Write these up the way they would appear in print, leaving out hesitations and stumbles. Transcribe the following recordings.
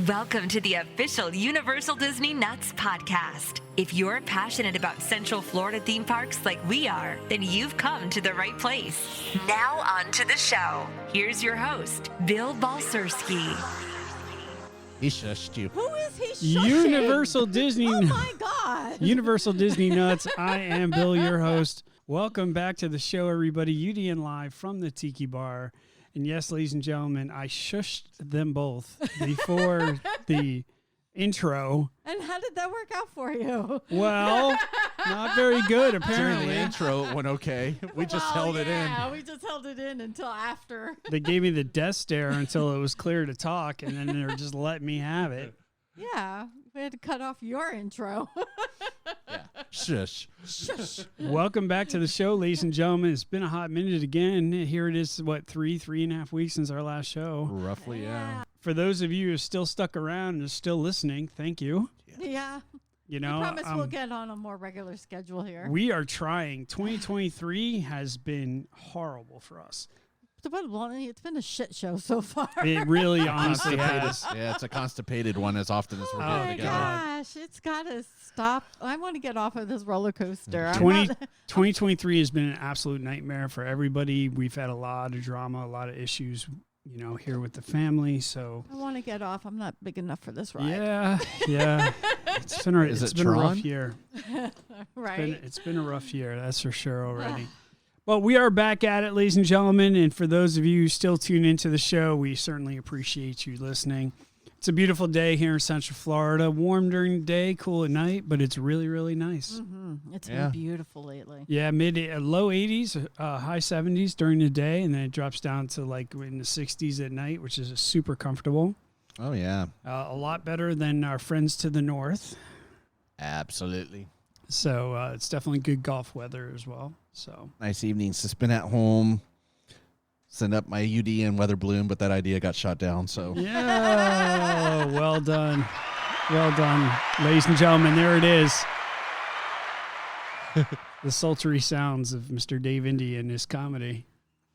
Welcome to the official Universal Disney Nuts podcast. If you're passionate about Central Florida theme parks like we are, then you've come to the right place. Now on to the show. Here's your host, Bill Balcerski. He shushed you. Who is he shushing? Universal Disney. Oh my God. Universal Disney Nuts. I am Bill, your host. Welcome back to the show, everybody. UDN live from the Tiki Bar. And yes, ladies and gentlemen, I shushed them both before the intro. And how did that work out for you? Well, not very good, During apparently. the intro, it went okay. We just held it in. Yeah, we just held it in until after. They gave me the death stare until it was clear to talk, and then they were just letting me have it. Yeah, we had to cut off your intro. Yeah. Shush. Welcome back to the show, ladies and gentlemen. It's been a hot minute again. Here it is, three and a half weeks since our last show. Roughly, yeah. For those of you who are still stuck around and are still listening, thank you. Yeah. You know, I promise we'll get on a more regular schedule here. We are trying. 2023 has been horrible for us. It's been a shit show so far. It really honestly has. Yeah, it's a constipated one as often as we're Oh getting my together. gosh, it's got to stop. I want to get off of this roller coaster. 2023 has been an absolute nightmare for everybody. We've had a lot of drama, a lot of issues, here with the family. So I want to get off. I'm not big enough for this ride. Yeah. It's been a rough year. Right. It's been a rough year, that's for sure already. But we are back at it, ladies and gentlemen. And for those of you who still tune into the show, we certainly appreciate you listening. It's a beautiful day here in Central Florida. Warm during the day, cool at night, but it's really, really nice. Mm-hmm. It's been beautiful lately. Yeah, low 80s, high 70s during the day, and then it drops down to like in the 60s at night, which is super comfortable. Oh, yeah. A lot better than our friends to the north. Absolutely. So it's definitely good golf weather as well. So Nice evenings to spend at home. Send up my UDN weather balloon, but that idea got shot down. So yeah, well done. Well done. Ladies and gentlemen, there it is. The sultry sounds of Mr. Dave Indy and his comedy.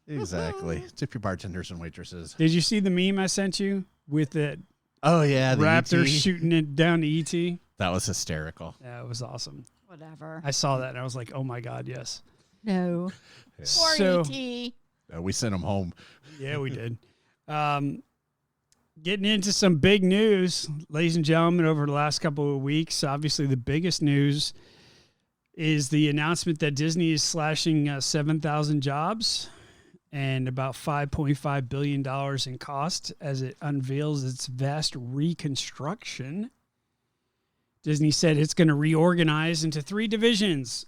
Exactly. Tip your bartenders and waitresses. Did you see the meme I sent you with the Oh, yeah. The raptor ET. shooting it down to ET? That was hysterical. Yeah, it was awesome. Whatever. I saw that and I was like, oh my God, yes. No. Yeah. Poor So- E.T. We sent them home. Yeah, we did. Getting into some big news, ladies and gentlemen, over the last couple of weeks. Obviously, the biggest news is the announcement that Disney is slashing 7,000 jobs and about $5.5 billion in cost as it unveils its vast reconstruction. Disney said it's going to reorganize into 3 divisions.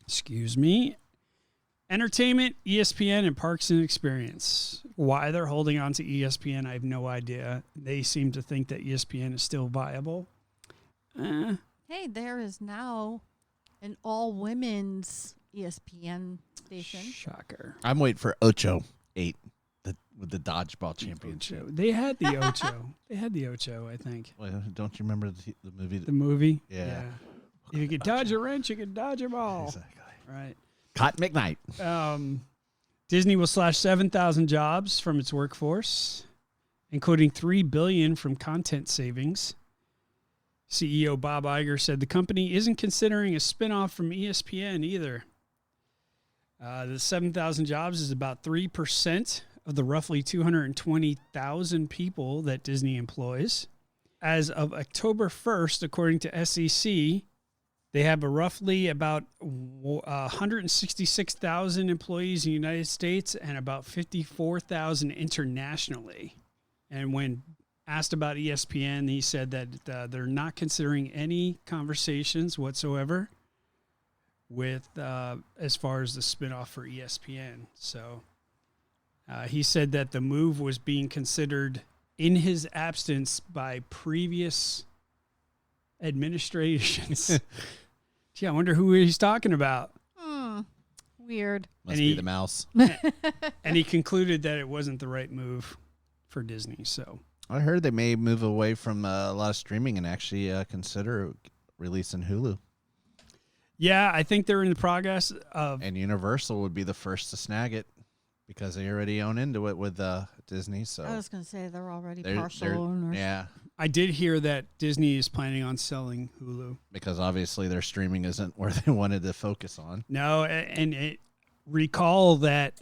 Excuse me. Entertainment, ESPN, and Parks and Experience. Why they're holding on to ESPN, I have no idea. They seem to think that ESPN is still viable. Hey, there is now an all-women's ESPN station. Shocker. I'm waiting for Ocho 8 with the dodgeball championship. Ocho. They had the Ocho. I think. Well, don't you remember the movie? The movie? Yeah. If you could dodge a wrench, you could dodge a ball. Exactly. Right. Cotton McKnight. Disney will slash 7,000 jobs from its workforce, including $3 billion from content savings. CEO Bob Iger said the company isn't considering a spinoff from ESPN either. The 7,000 jobs is about 3% of the roughly 220,000 people that Disney employs. As of October 1st, according to SEC, they have roughly about 166,000 employees in the United States and about 54,000 internationally. And when asked about ESPN, he said that they're not considering any conversations whatsoever with as far as the spinoff for ESPN. So he said that the move was being considered in his absence by previous administrations. Gee, I wonder who he's talking about. Weird. Must be the mouse. And he concluded that it wasn't the right move for Disney. So I heard they may move away from a lot of streaming and actually consider releasing Hulu. yeah, I think they're in the progress of. And Universal would be the first to snag it. because they already own into it with Disney. So I was going to say they're already they're- partial they're- owners. Yeah, I did hear that Disney is planning on selling Hulu. because obviously their streaming isn't where they wanted to focus on. No, recall that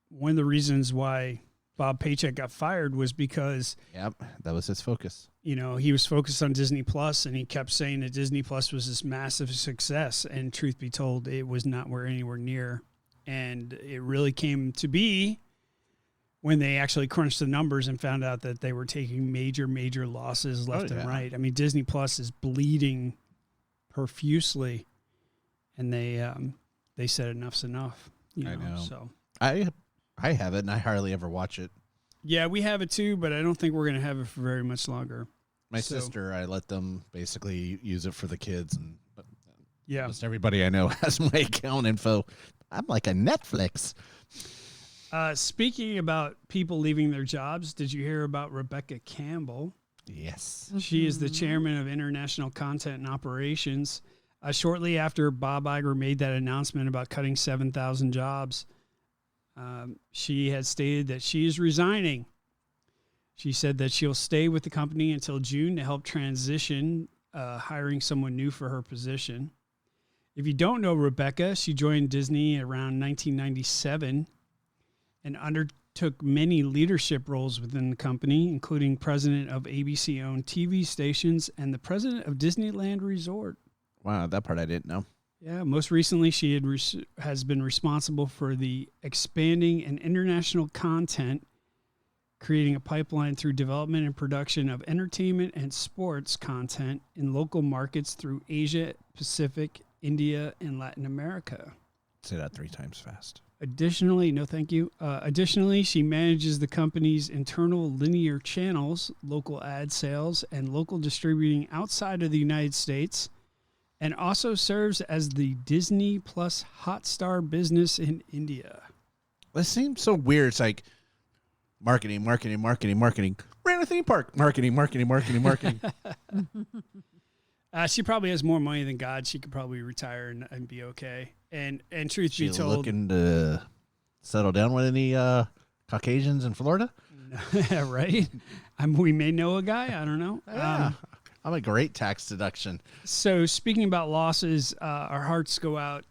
one of the reasons why Bob Paycheck got fired was because Yep, that was his focus. he was focused on Disney Plus, and he kept saying that Disney Plus was this massive success. And truth be told, it was not anywhere near. And it really came to be when they actually crunched the numbers and found out that they were taking major losses left and yeah. right. I mean, Disney Plus is bleeding profusely, and they said enough's enough. I know. So I have it, and I hardly ever watch it. yeah, we have it too, but I don't think we're going to have it for very much longer. My So- sister, I let them basically use it for the kids, and Yeah. almost everybody I know has my account info. I'm like a Netflix. Speaking about people leaving their jobs, did you hear about Rebecca Campbell? Yes. She is the chairman of International Content and Operations. Shortly after Bob Iger made that announcement about cutting 7,000 jobs, she had stated that she is resigning. She said that she'll stay with the company until June to help transition, hiring someone new for her position. If you don't know Rebecca, she joined Disney around 1997 and undertook many leadership roles within the company, including president of ABC-owned TV stations and the president of Disneyland Resort. Wow, that part I didn't know. Yeah, most recently she has been responsible for the expanding and international content, creating a pipeline through development and production of entertainment and sports content in local markets through Asia, Pacific, India, and Latin America. Say that 3 times fast. Additionally, no thank you. Additionally, she manages the company's internal linear channels, local ad sales, and local distributing outside of the United States, and also serves as the Disney Plus Hotstar business in India. This seems so weird. It's like marketing. Ran a theme park. Marketing. She probably has more money than God. She could probably retire and be okay. And truth be She told, looking to settle down with any Caucasians in Florida? right? We may know a guy. I don't know. Yeah. I'm a great tax deduction. So speaking about losses, our hearts go out.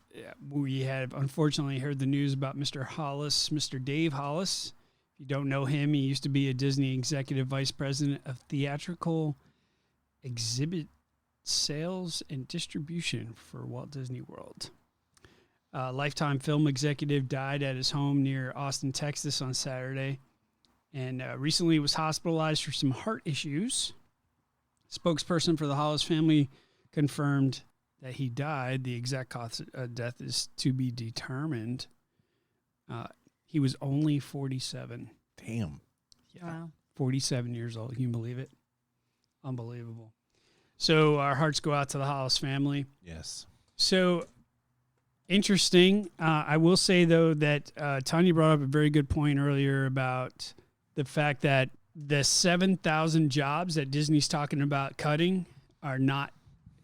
We have unfortunately heard the news about Mr. Hollis, Mr. Dave Hollis. If you don't know him, he used to be a Disney executive vice president of theatrical exhibit sales and distribution for Walt Disney World. Lifetime film executive died at his home near Austin, Texas on Saturday, and recently was hospitalized for some heart issues. Spokesperson for the Hollis family confirmed that he died. The exact cause of death is to be determined. He was only 47. Damn. Yeah, Wow. 47 years old. Can you believe it? Unbelievable. So our hearts go out to the Hollis family. Yes. So interesting. I will say, though, that Tanya brought up a very good point earlier about the fact that the 7,000 jobs that Disney's talking about cutting are not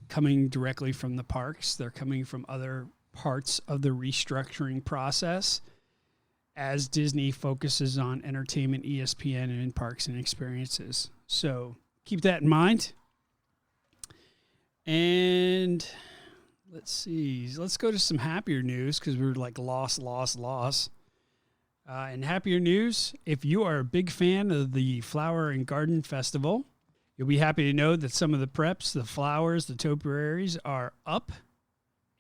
coming directly from the parks. They're coming from other parts of the restructuring process as Disney focuses on entertainment, ESPN, and in-parks and experiences. So keep that in mind. And let's see. Let's go to some happier news because we were like loss. And happier news, if you are a big fan of the Flower and Garden Festival, you'll be happy to know that some of the preps, the flowers, the topiaries are up,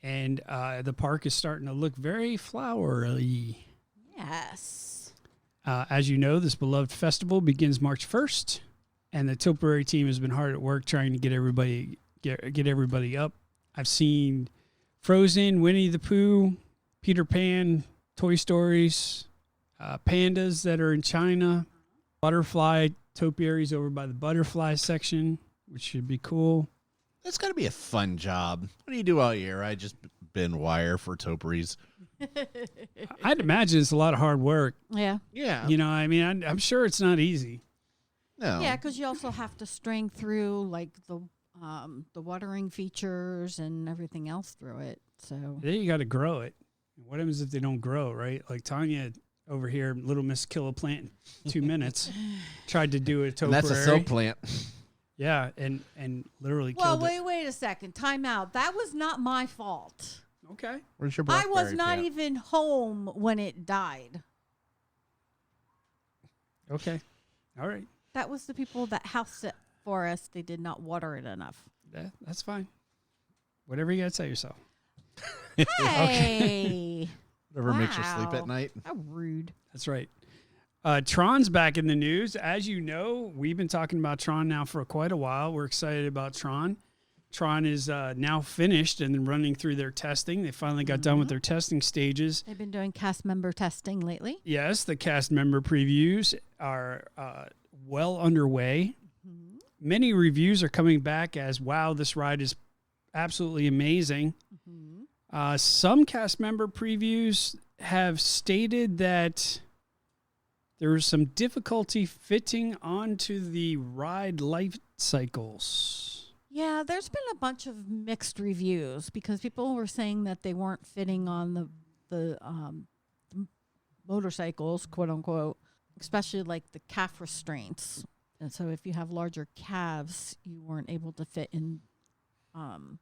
and the park is starting to look very flowery. Yes. As you know, this beloved festival begins March 1st, and the topiary team has been hard at work trying to get everybody up. I've seen Frozen, Winnie the Pooh, Peter Pan, Toy Stories, pandas that are in China, butterfly topiaries over by the butterfly section, which should be cool. It's got to be a fun job. What do you do all year? I just bend wire for topiaries. I'd imagine it's a lot of hard work. Yeah. Yeah. You know, I mean, I'm sure it's not easy. No. Yeah, because you also have to string through like the watering features and everything else through it. So Then you got to grow it. What happens if they don't grow, right? Like Tanya over here, Little Miss Kill a Plant in 2 minutes. Tried to do a topiary. And that's a soap plant. Yeah, and literally Well, killed it. wait a second. Time out. That was not my fault. Okay. Where's your I blackberry was not plant? even home when it died. Okay. All right. That was the people that housed it for us. They did not water it enough. That's fine. Whatever you got to tell yourself. Hey. Whatever makes you sleep Wow. at night. How rude. That's right. Tron's back in the news. As you know, we've been talking about Tron now for quite a while. We're excited about Tron. Tron is now finished and running through their testing. They finally got done with their testing stages. They've been doing cast member testing lately. Yes, the cast member previews are well underway. Many reviews are coming back as, wow, this ride is absolutely amazing. Some cast member previews have stated that there was some difficulty fitting onto the ride life cycles. Yeah, there's been a bunch of mixed reviews because people were saying that they weren't fitting on the motorcycles, quote unquote, especially like the calf restraints. And so if you have larger calves, you weren't able to fit in the.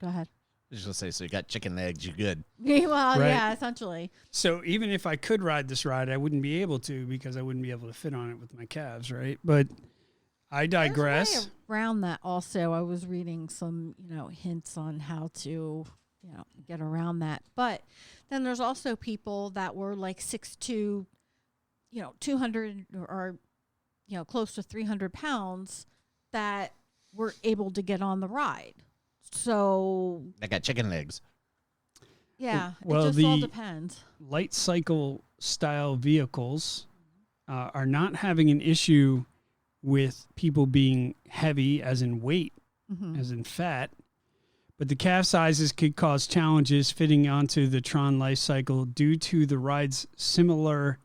Go ahead. I was just gonna say, so you got chicken legs, you good. Well, Right. yeah, essentially. So even if I could ride this ride, I wouldn't be able to because I wouldn't be able to fit on it with my calves, right? But I digress. There's a way around that also. I was reading some, hints on how to, get around that. But then there's also people that were like 6'2", 200 or, close to 300 pounds that were able to get on the ride. So, I got chicken legs. yeah, Well, it just all the- depends. Light cycle style vehicles are not having an issue with people being heavy, as in weight, as in fat. But the calf sizes could cause challenges fitting onto the Tron life cycle due to the ride's similar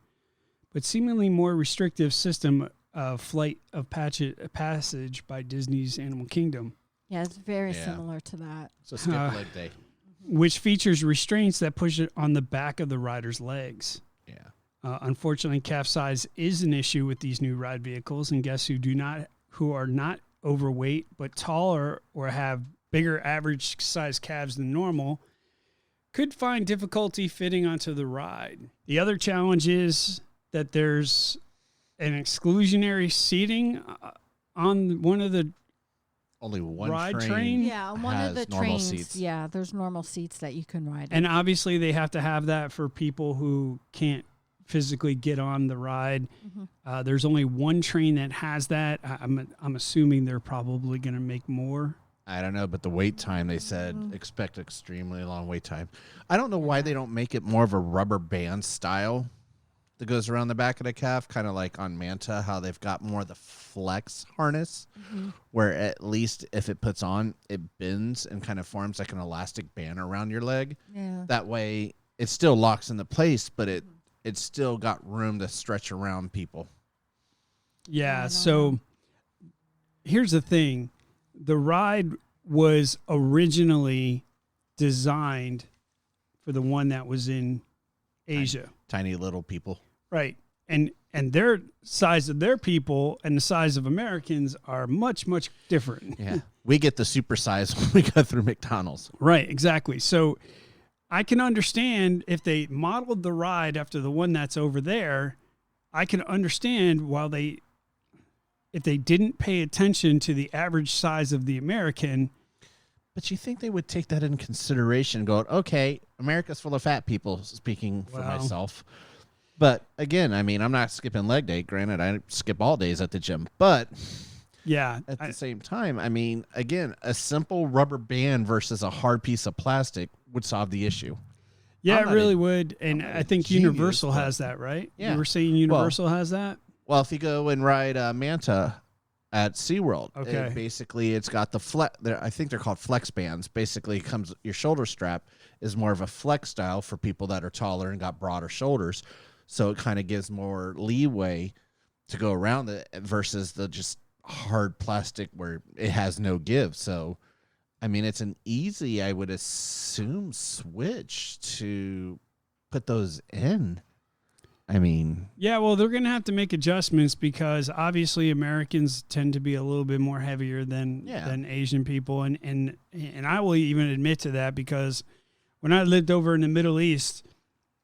but seemingly more restrictive system of flight of passage by Disney's Animal Kingdom, Yeah, it's very Yeah. similar to that. So skip leg day. which features restraints that push it on the back of the rider's legs. Yeah. Unfortunately, calf size is an issue with these new ride vehicles, and guests who are not overweight but taller or have bigger average size calves than normal could find difficulty fitting onto the ride. The other challenge is that there's an exclusionary seating on one of the Only one Ride train. train? Yeah, on one of has the normal trains. seats. Yeah, there's normal seats that you can ride. and obviously they have to have that for people who can't physically get on the ride. There's only one train that has that. I'm assuming they're probably going to make more. I don't know, but the wait time, they said, expect extremely long wait time. I don't know why they don't make it more of a rubber band style that goes around the back of the calf, kind of like on Manta, how they've got more of the flex harness, where at least if it puts on, it bends and kind of forms like an elastic band around your leg. Yeah. That way, it still locks into place, but it's still got room to stretch around people. Yeah, so here's the thing. The ride was originally designed for the one that was in Asia. Tiny little people. Right. And their size of their people and the size of Americans are much, much different. Yeah. We get the super size when we go through McDonald's. Right, exactly. So I can understand if they modeled the ride after the one that's over there, I can understand if they didn't pay attention to the average size of the American. But you think they would take that in consideration, going, okay, America's full of fat people, speaking for Wow. myself. But again, I mean, I'm not skipping leg day. Granted, I skip all days at the gym. But Yeah. at the same time, I mean, again, a simple rubber band versus a hard piece of plastic would solve the issue. Yeah, I'm it not really a- would. And not I a think genius, Universal but- has that, right? Yeah. You were saying Universal has that? Well, if you go and ride Manta at SeaWorld, Okay. basically it's got the flex. I think they're called flex bands. Basically, comes your shoulder strap is more of a flex style for people that are taller and got broader shoulders. So it kind of gives more leeway to go around it versus the just hard plastic where it has no give. So, I mean, it's an easy, I would assume, switch to put those in. I mean, Yeah, well, they're going to have to make adjustments because obviously Americans tend to be a little bit more heavier than Asian people, and I will even admit to that because when I lived over in the Middle East,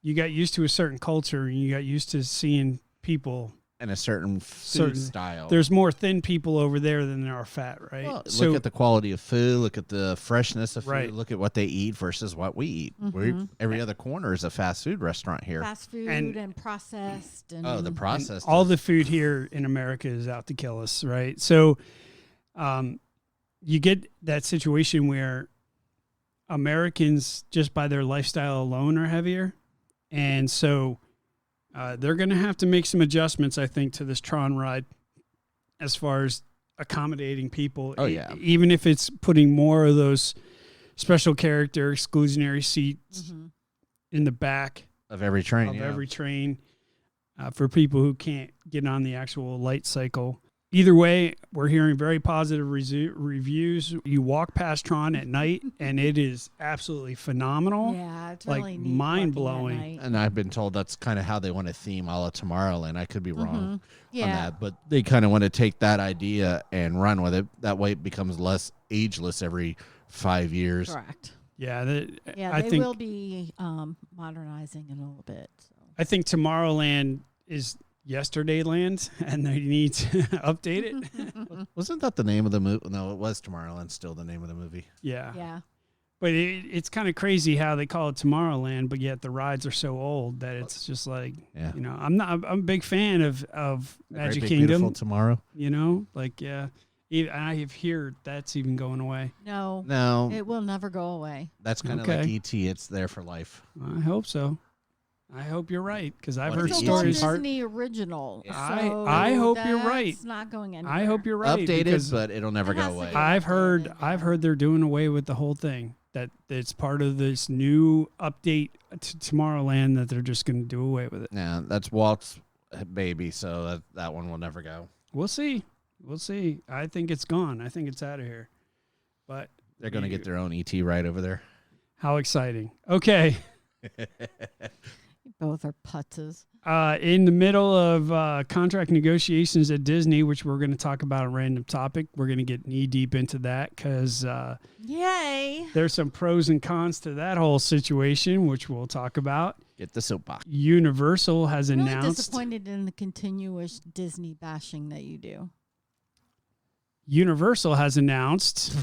you got used to a certain culture and you got used to seeing people and a certain food style. There's more thin people over there than there are fat, right? Well, look at the quality of food. Look at the freshness of food. Right. Look at what they eat versus what we eat. Every other corner is a fast food restaurant here. Fast food and processed. And the processed. All the food here in America is out to kill us, right? So you get that situation where Americans, just by their lifestyle alone, are heavier. And so they're going to have to make some adjustments, I think, to this Tron ride as far as accommodating people. Oh, yeah. Even if it's putting more of those special character exclusionary seats in the back of every train. Every train for people who can't get on the actual light cycle. Either way, we're hearing very positive reviews. You walk past Tron at night, and it is absolutely phenomenal. Yeah, it's like really neat mind-blowing. And I've been told that's kind of how they want to theme all of Tomorrowland. I could be wrong on that, but they kind of want to take that idea and run with it. That way it becomes less ageless every 5 years. Correct. Yeah, I think will be modernizing it a little bit. So. I think Tomorrowland is yesterday land, and they need to update it. Wasn't that the name of the movie? No, it was Tomorrowland. Still the name of the movie. Yeah. But it's kind of crazy how they call it Tomorrowland, but yet the rides are so old that it's just like, you know, I'm a big fan of Magic Kingdom. Beautiful Tomorrow. You know, like, yeah. I have heard that's even going away. No. It will never go away. That's kind of like E.T. It's there for life. I hope so. I hope you're right because I've heard it's stories. It's a Disney original. Yeah. So I hope you're right. It's not going anywhere. I hope you're right. Updated, but it'll never go away. I've heard they're doing away with the whole thing. That it's part of this new update to Tomorrowland that they're just going to do away with it. Yeah, that's Walt's baby, so that one will never go. We'll see. I think it's gone. I think it's out of here. But they're going to get their own ET ride over there. How exciting. Okay. Both are putzes. In the middle of contract negotiations at Disney, which we're going to talk about a random topic, we're going to get knee deep into that because yay, there's some pros and cons to that whole situation, which we'll talk about. Get the soapbox. Universal has I'm announced. really disappointed in the continuous Disney bashing that you do. Universal has announced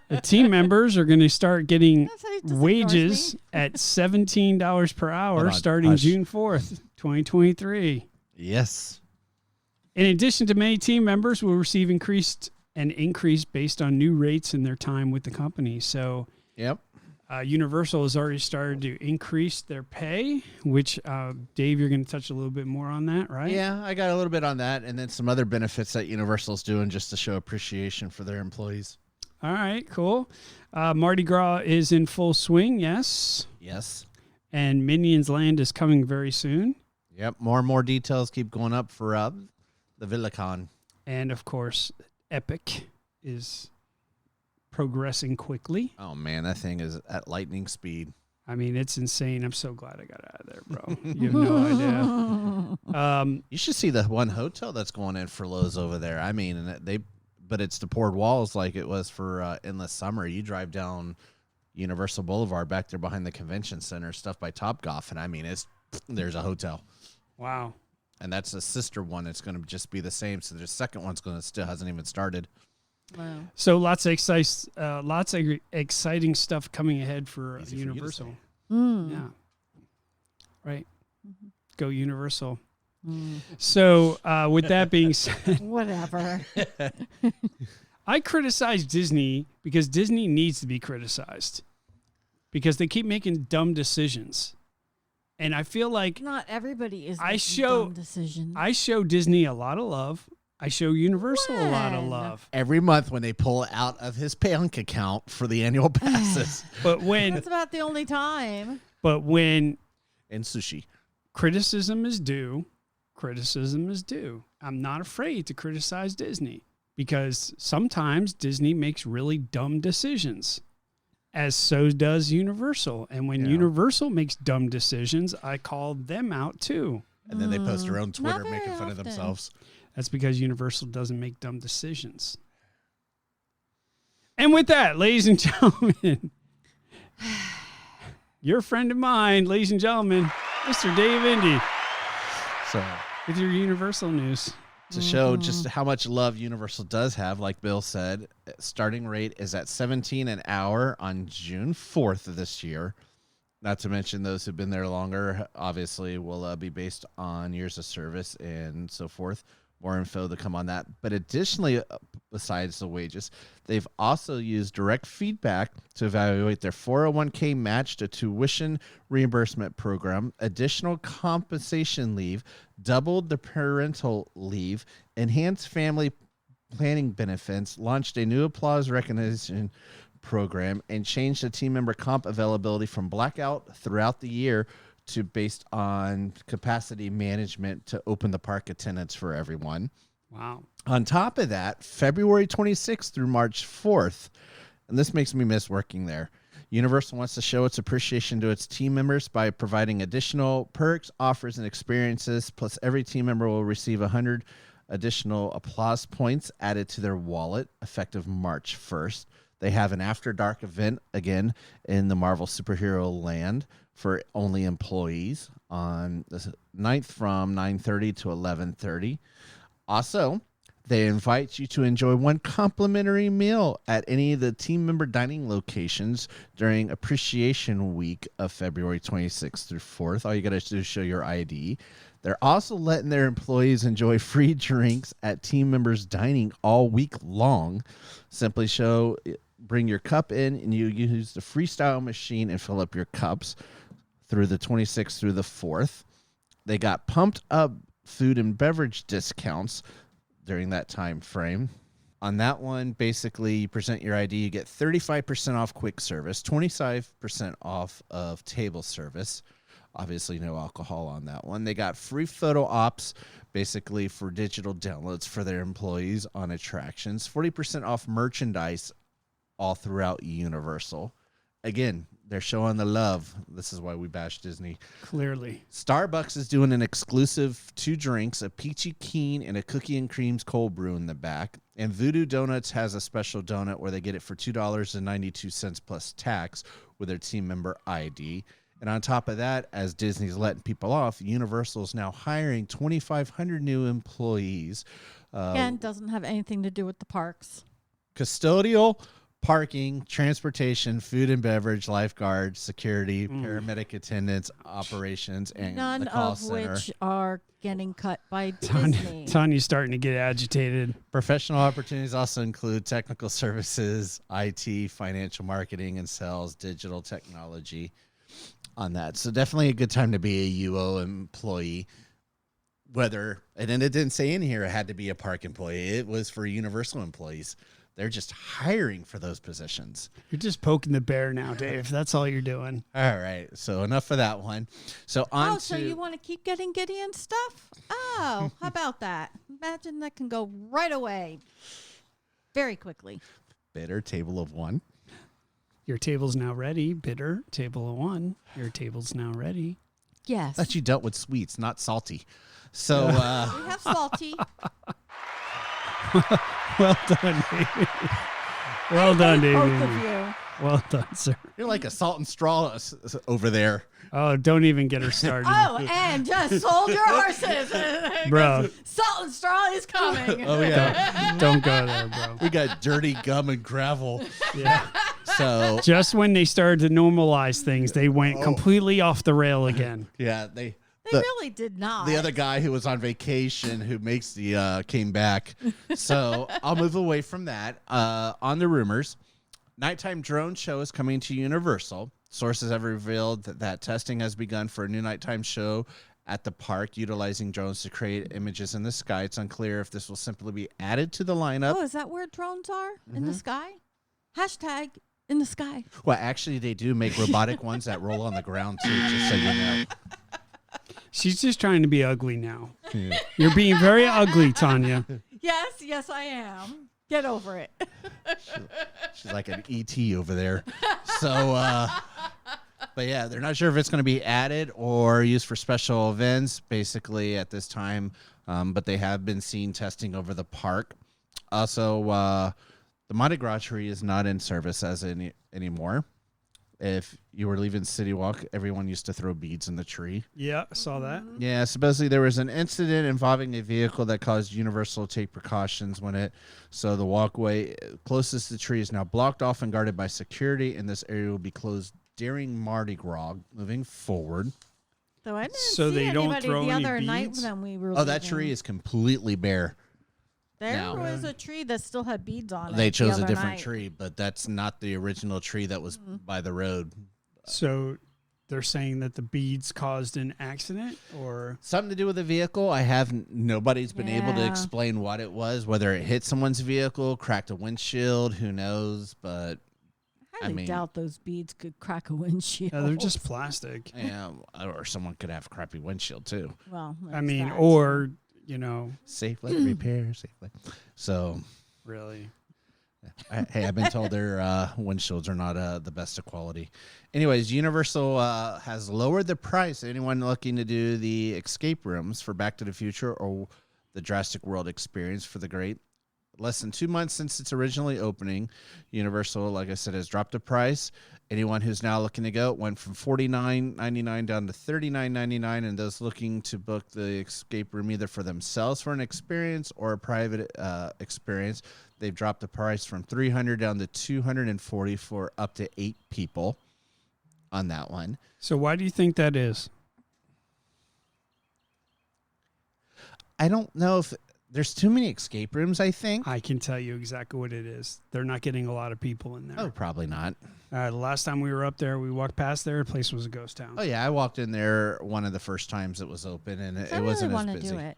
the team members are going to start getting wages at $17 per hour starting June 4th, 2023. Yes. In addition to many team members will receive increase based on new rates in their time with the company. So yep. Universal has already started to increase their pay, which, Dave, you're going to touch a little bit more on that, right? Yeah, I got a little bit on that, and then some other benefits that Universal's doing just to show appreciation for their employees. All right, cool. Mardi Gras is in full swing, yes? Yes. And Minions Land is coming very soon. Yep, more and more details keep going up for the VillaCon. And, of course, Epic is progressing quickly. Oh, man, that thing is at lightning speed. I mean, it's insane. I'm so glad I got out of there, bro. You have no idea. You should see the one hotel that's going in for Lowe's over there. I mean, but it's the poured walls like it was for Endless Summer. You drive down Universal Boulevard back there behind the convention center, stuff by Topgolf, and I mean, there's a hotel. Wow. And that's a sister one. It's going to just be the same. So the second one's still hasn't even started. Wow. So lots of exciting stuff coming ahead for Universal. Yeah. Right. Mm-hmm. Go Universal. So with that being said, whatever. I criticize Disney because Disney needs to be criticized because they keep making dumb decisions. And I feel like not everybody is making dumb decisions. I show Disney a lot of love. I show Universal a lot of love. Every month when they pull out of his bank account for the annual passes. But when that's about the only time. But when and sushi. Criticism is due. I'm not afraid to criticize Disney because sometimes Disney makes really dumb decisions. as so does Universal. And when Universal makes dumb decisions, I call them out too. And then they post their own Twitter very making fun of often. themselves. That's because Universal doesn't make dumb decisions. And with that, ladies and gentlemen, your friend of mine, ladies and gentlemen, Mr. Dave Indy, So with your Universal news. to show just how much love Universal does have, like Bill said, starting rate is at $17 an hour on June 4th of this year. Not to mention those who've been there longer, obviously, will be based on years of service and so forth. More info to come on that. But additionally, besides the wages, they've also used direct feedback to evaluate their 401k match to tuition reimbursement program, additional compensation leave, doubled the parental leave, enhanced family planning benefits, launched a new applause recognition program, and changed the team member comp availability from blackout throughout the year to based on capacity management to open the park attendance for everyone. Wow. On top of that, February 26th through March 4th, and this makes me miss working there, Universal wants to show its appreciation to its team members by providing additional perks, offers, and experiences. Plus, every team member will receive 100 additional applause points added to their wallet effective March 1st. They have an After Dark event again in the Marvel Superhero Land for only employees on the 9th from 9:30 to 11:30. Also, they invite you to enjoy one complimentary meal at any of the team member dining locations during Appreciation Week of February 26th through 4th. All you got to do is show your ID. They're also letting their employees enjoy free drinks at team members dining all week long. Simply bring your cup in and you use the freestyle machine and fill up your cups through the 26th through the 4th. They got pumped up food and beverage discounts during that time frame. On that one, basically, you present your ID, you get 35% off quick service, 25% off of table service. Obviously, no alcohol on that one. They got free photo ops, basically for digital downloads for their employees on attractions, 40% off merchandise all throughout Universal. Again, they're showing the love. This is why we bash Disney. Clearly. Starbucks is doing an exclusive 2 drinks, a peachy keen and a cookie and creams cold brew in the back. And Voodoo Donuts has a special donut where they get it for $2.92 plus tax with their team member ID. And on top of that, as Disney's letting people off, Universal is now hiring 2,500 new employees. Again, doesn't have anything to do with the parks. Custodial, parking, transportation, food and beverage, lifeguard, security, paramedic attendants, operations, and None the call of center. which are getting cut by Disney. Tanya's starting to get agitated. Professional opportunities also include technical services, IT, financial marketing, and sales, digital technology on that. So definitely a good time to be a UO employee. And then it didn't say in here it had to be a park employee. It was for Universal employees. They're just hiring for those positions. You're just poking the bear now, Dave. That's all you're doing. All right. So enough of that one. So on so to you want to keep getting Gideon stuff? Oh, how about that? Imagine that can go right away. Very quickly. Bitter Table of One. Your table's now ready. Bitter, table of 1. Your table's now ready. Yes. Thought you dealt with sweets, not salty. So We have salty. Well done, David. Well done, Both David. of you. Well done, sir. you're like a salt and straw over there. Oh, don't even get her started. Oh, and just hold your horses. Bro. Salt and straw is coming. Oh, yeah. Don't go there, bro. We got dirty gum and gravel. Yeah. So, Just when they started to normalize things, they went completely off the rail again. yeah, They the- really did not. the other guy who was on vacation who makes the came back. So I'll move away from that. On the rumors, nighttime drone show is coming to Universal. Sources have revealed that testing has begun for a new nighttime show at the park utilizing drones to create images in the sky. It's unclear if this will simply be added to the lineup. Oh, is that where drones are? In the sky? Hashtag in the sky. Well, actually, they do make robotic ones that roll on the ground too, just so you know. She's just trying to be ugly now. You're being very ugly, Tanya. Yes, I am. Get over it. She's like an ET over there. So, but yeah, they're not sure if it's going to be added or used for special events, basically, at this time. But they have been seen testing over the park. Also, the Mardi Gras tree is not in service anymore. If you were leaving City Walk, everyone used to throw beads in the tree. Yeah, I saw that. Yeah, supposedly there was an incident involving a vehicle that caused Universal to take precautions so the walkway closest to the tree is now blocked off and guarded by security, and this area will be closed during Mardi Gras moving forward. So I didn't So see they don't anybody throw the any other night beads? when we were Oh, that leaving. tree is completely bare. There now. was a tree that still had beads on it. They the chose a other different night. tree, but that's not the original tree that was by the road. So they're saying that the beads caused an accident, or Something to do with the vehicle. Nobody's been able to Yeah. explain what it was, whether it hit someone's vehicle, cracked a windshield, who knows, but I highly doubt those beads could crack a windshield. they're just plastic. yeah, or someone could have a crappy windshield too. Well, I mean, that. or Safely repair, safely. So, really. hey, I've been told their windshields are not the best of quality. Anyways, Universal has lowered the price. Anyone looking to do the escape rooms for Back to the Future or the Jurassic World experience for the great. Less than 2 months since its originally opening, Universal, like I said, has dropped the price. Anyone who's now looking to go, it went from $49.99 down to $39.99, and those looking to book the escape room either for themselves for an experience or a private experience, they've dropped the price from $300 down to $240 for up to 8 people on that one. So why do you think that is? I don't know if there's too many escape rooms, I think. I can tell you exactly what it is. They're not getting a lot of people in there. Oh, probably not. The last time we were up there, we walked past there. The place was a ghost town. Oh, yeah. I walked in there one of the first times it was open, and it wasn't really as want busy. to do it.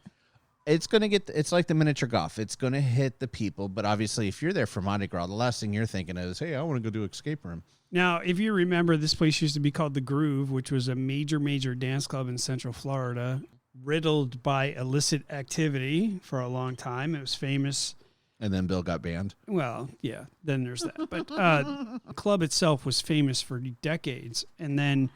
It's going to it's like the miniature golf. It's going to hit the people, but obviously if you're there for Mardi Gras, the last thing you're thinking is, hey, I want to go do escape room. Now, if you remember, this place used to be called The Groove, which was a major dance club in Central Florida, riddled by illicit activity for a long time. It was famous. And then Bill got banned. Well, yeah, then there's that. But the club itself was famous for decades. And then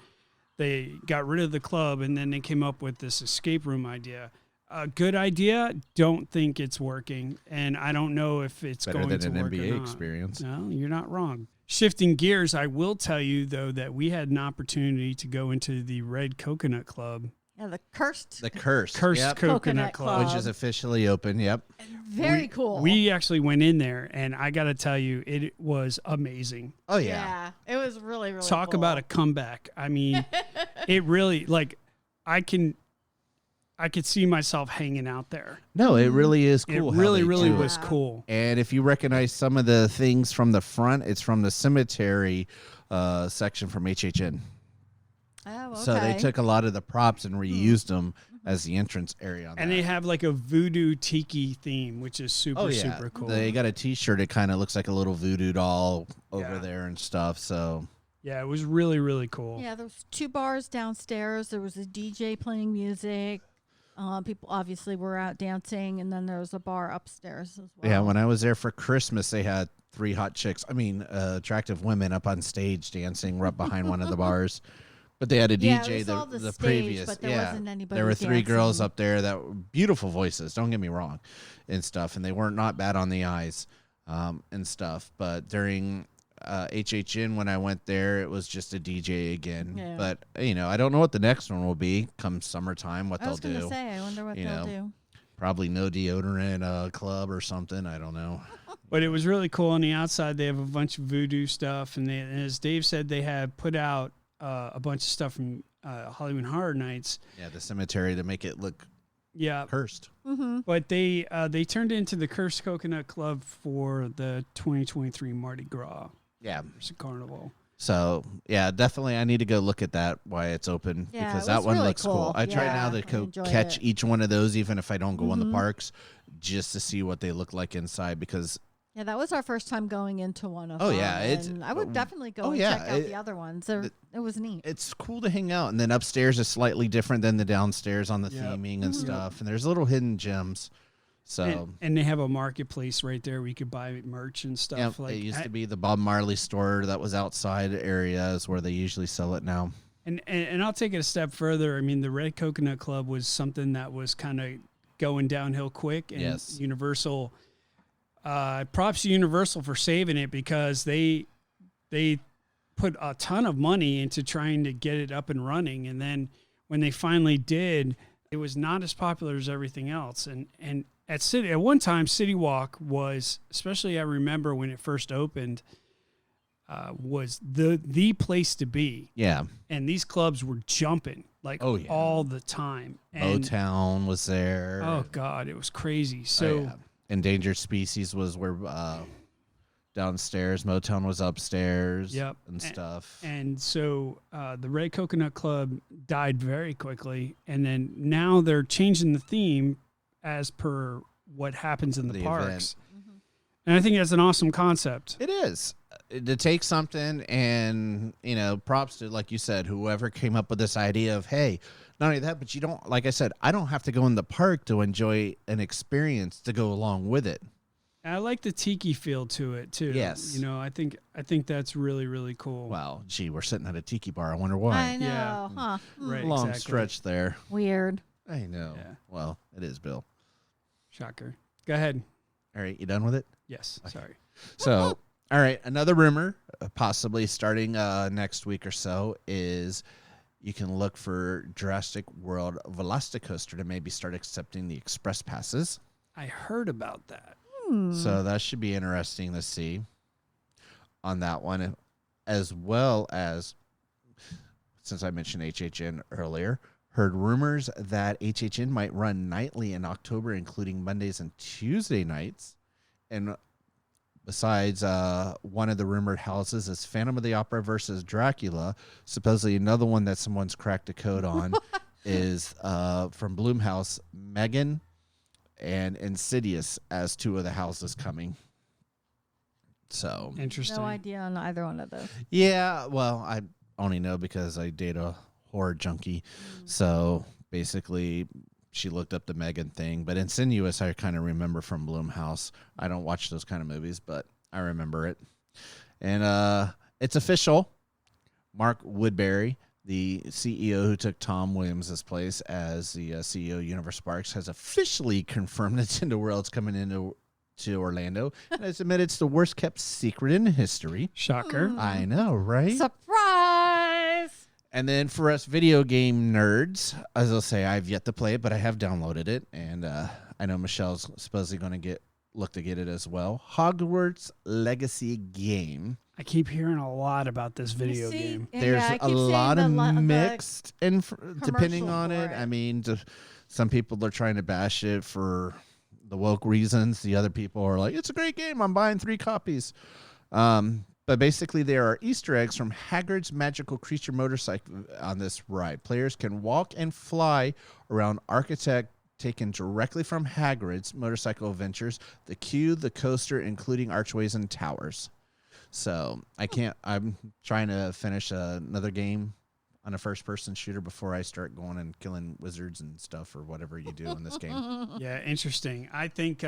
they got rid of the club, and then they came up with this escape room idea. A good idea. Don't think it's working. And I don't know if it's Better going than to an work or NBA not. experience. No, you're not wrong. Shifting gears, I will tell you, though, that we had an opportunity to go into the Red Coconut Club. Yeah, the cursed. The Cursed Coconut Coconut Club. which is officially open. Yep. Very cool. We actually went in there, and I got to tell you, it was amazing. Oh, yeah. It was really, really Talk cool. about a comeback. I mean, it really, I could see myself hanging out there. No, it really is cool. It how really, they really do it. was cool. And if you recognize some of the things from the front, it's from the cemetery section from HHN. Oh, okay. So they took a lot of the props and reused them as the entrance area. On And that. they have like a voodoo tiki theme, which is super, super cool. They got a T-shirt. It kind of looks like a little voodoo doll over Yeah. there and stuff. So Yeah, it was really, really cool. Yeah, there was 2 bars downstairs. There was a DJ playing music. People obviously were out dancing, and then there was a bar upstairs as well. yeah, when I was there for Christmas, they had 3 hot chicks. I mean, attractive women up on stage dancing right behind one of the bars. But they had a Yeah, DJ we saw the stage, previous. but there yeah, wasn't anybody there were 3 girls dancing. up there that were beautiful voices. Don't get me wrong, and stuff. And they weren't not bad on the eyes, and stuff. But during HHN when I went there, it was just a DJ again. Yeah. But I don't know what the next one will be come summertime. What I was they'll going do? to say, I wonder what you they'll know. do. Probably no deodorant club or something. I don't know. But it was really cool. On the outside, they have a bunch of voodoo stuff. And as Dave said, they have put out a bunch of stuff from Hollywood Horror Nights. Yeah, the cemetery to make it look Yeah. cursed. Mm-hmm. But they turned it into the Cursed Coconut Club for the 2023 Mardi Gras Yeah. Carnival. So, yeah, definitely I need to go look at that, why it's open, Yeah, because it that was one really looks cool. cool. I try now Yeah, to I go enjoy catch it. each one of those, even if I don't go in the Mhm. parks, just to see what they look like inside, because, Yeah, that was our first time going into one of Oh, them. yeah, it's- and I would definitely go oh, and yeah, check out it- the other ones. It was neat. it's cool to hang out. And then upstairs is slightly different than the downstairs on the Yep. theming and Mhm. stuff. And there's little hidden gems So and they have a marketplace right there where you could buy merch and stuff. it used to be the Bob Marley store that was outside areas where they usually sell it now. And I'll take it a step further. I mean, the Red Coconut Club was something that was kind of going downhill quick, and Yes. Universal. Props to Universal for saving it, because they put a ton of money into trying to get it up and running, and then when they finally did, it was not as popular as everything else. And at one time, City Walk was, especially I remember when it first opened, was the place to be. Yeah. And these clubs were jumping all the time. And, Motown was there. oh God, it was crazy. So Endangered Species was where downstairs. Motown was upstairs. Yep. And stuff. And so the Red Coconut Club died very quickly, and then now they're changing the theme as per what happens in the parks. And I think that's an awesome concept. It is. To take something and, props to, like you said, whoever came up with this idea of, hey, not only that, but you don't, like I said, I don't have to go in the park to enjoy an experience to go along with it. I like the tiki feel to it too. Yes. I think that's really, really cool. Wow. Gee, we're sitting at a tiki bar. I wonder why. I know, Yeah. huh? Right. Long exactly. stretch there. Weird. I know. Yeah. Well, it is, Bill. Shocker. Go ahead. All right. You done with it? Yes. Sorry. So, all right. Another rumor, possibly starting next week or so, is you can look for Jurassic World Velocicoaster to maybe start accepting the express passes. I heard about that. So that should be interesting to see on that one, as well as, since I mentioned HHN earlier, heard rumors that HHN might run nightly in October, including Mondays and Tuesday nights. And besides, one of the rumored houses is Phantom of the Opera versus Dracula. Supposedly another one that someone's cracked a code on is from Blumhouse, Megan and Insidious as two of the houses coming. So Interesting. No idea on either one of those. yeah, well, I only know because I date a horror junkie. So basically, she looked up the Megan thing. But Insidious, I kind of remember from Blumhouse. I don't watch those kind of movies, but I remember it. And it's official. Mark Woodbury, the CEO who took Tom Williams' place as the CEO of Universal Parks, has officially confirmed Nintendo World's coming into Orlando, and has admitted it's the worst kept secret in history. Shocker. I know, right? Surprise! And then for us video game nerds, as I'll say, I've yet to play it, but I have downloaded it, and I know Michelle's supposedly going to look to get it as well. Hogwarts Legacy game. I keep hearing a lot about this video game. There's I a keep seeing lot of the mixed, depending commercial on for it. it. I mean, some people are trying to bash it for the woke reasons. The other people are like, it's a great game. I'm buying 3 copies. But basically, there are Easter eggs from Hagrid's magical creature motorcycle on this ride. Players can walk and fly around Architect taken directly from Hagrid's motorcycle adventures, the queue, the coaster, including archways and towers. So I'm trying to finish another game on a first-person shooter before I start going and killing wizards and stuff or whatever you do in this game. Yeah, interesting. I think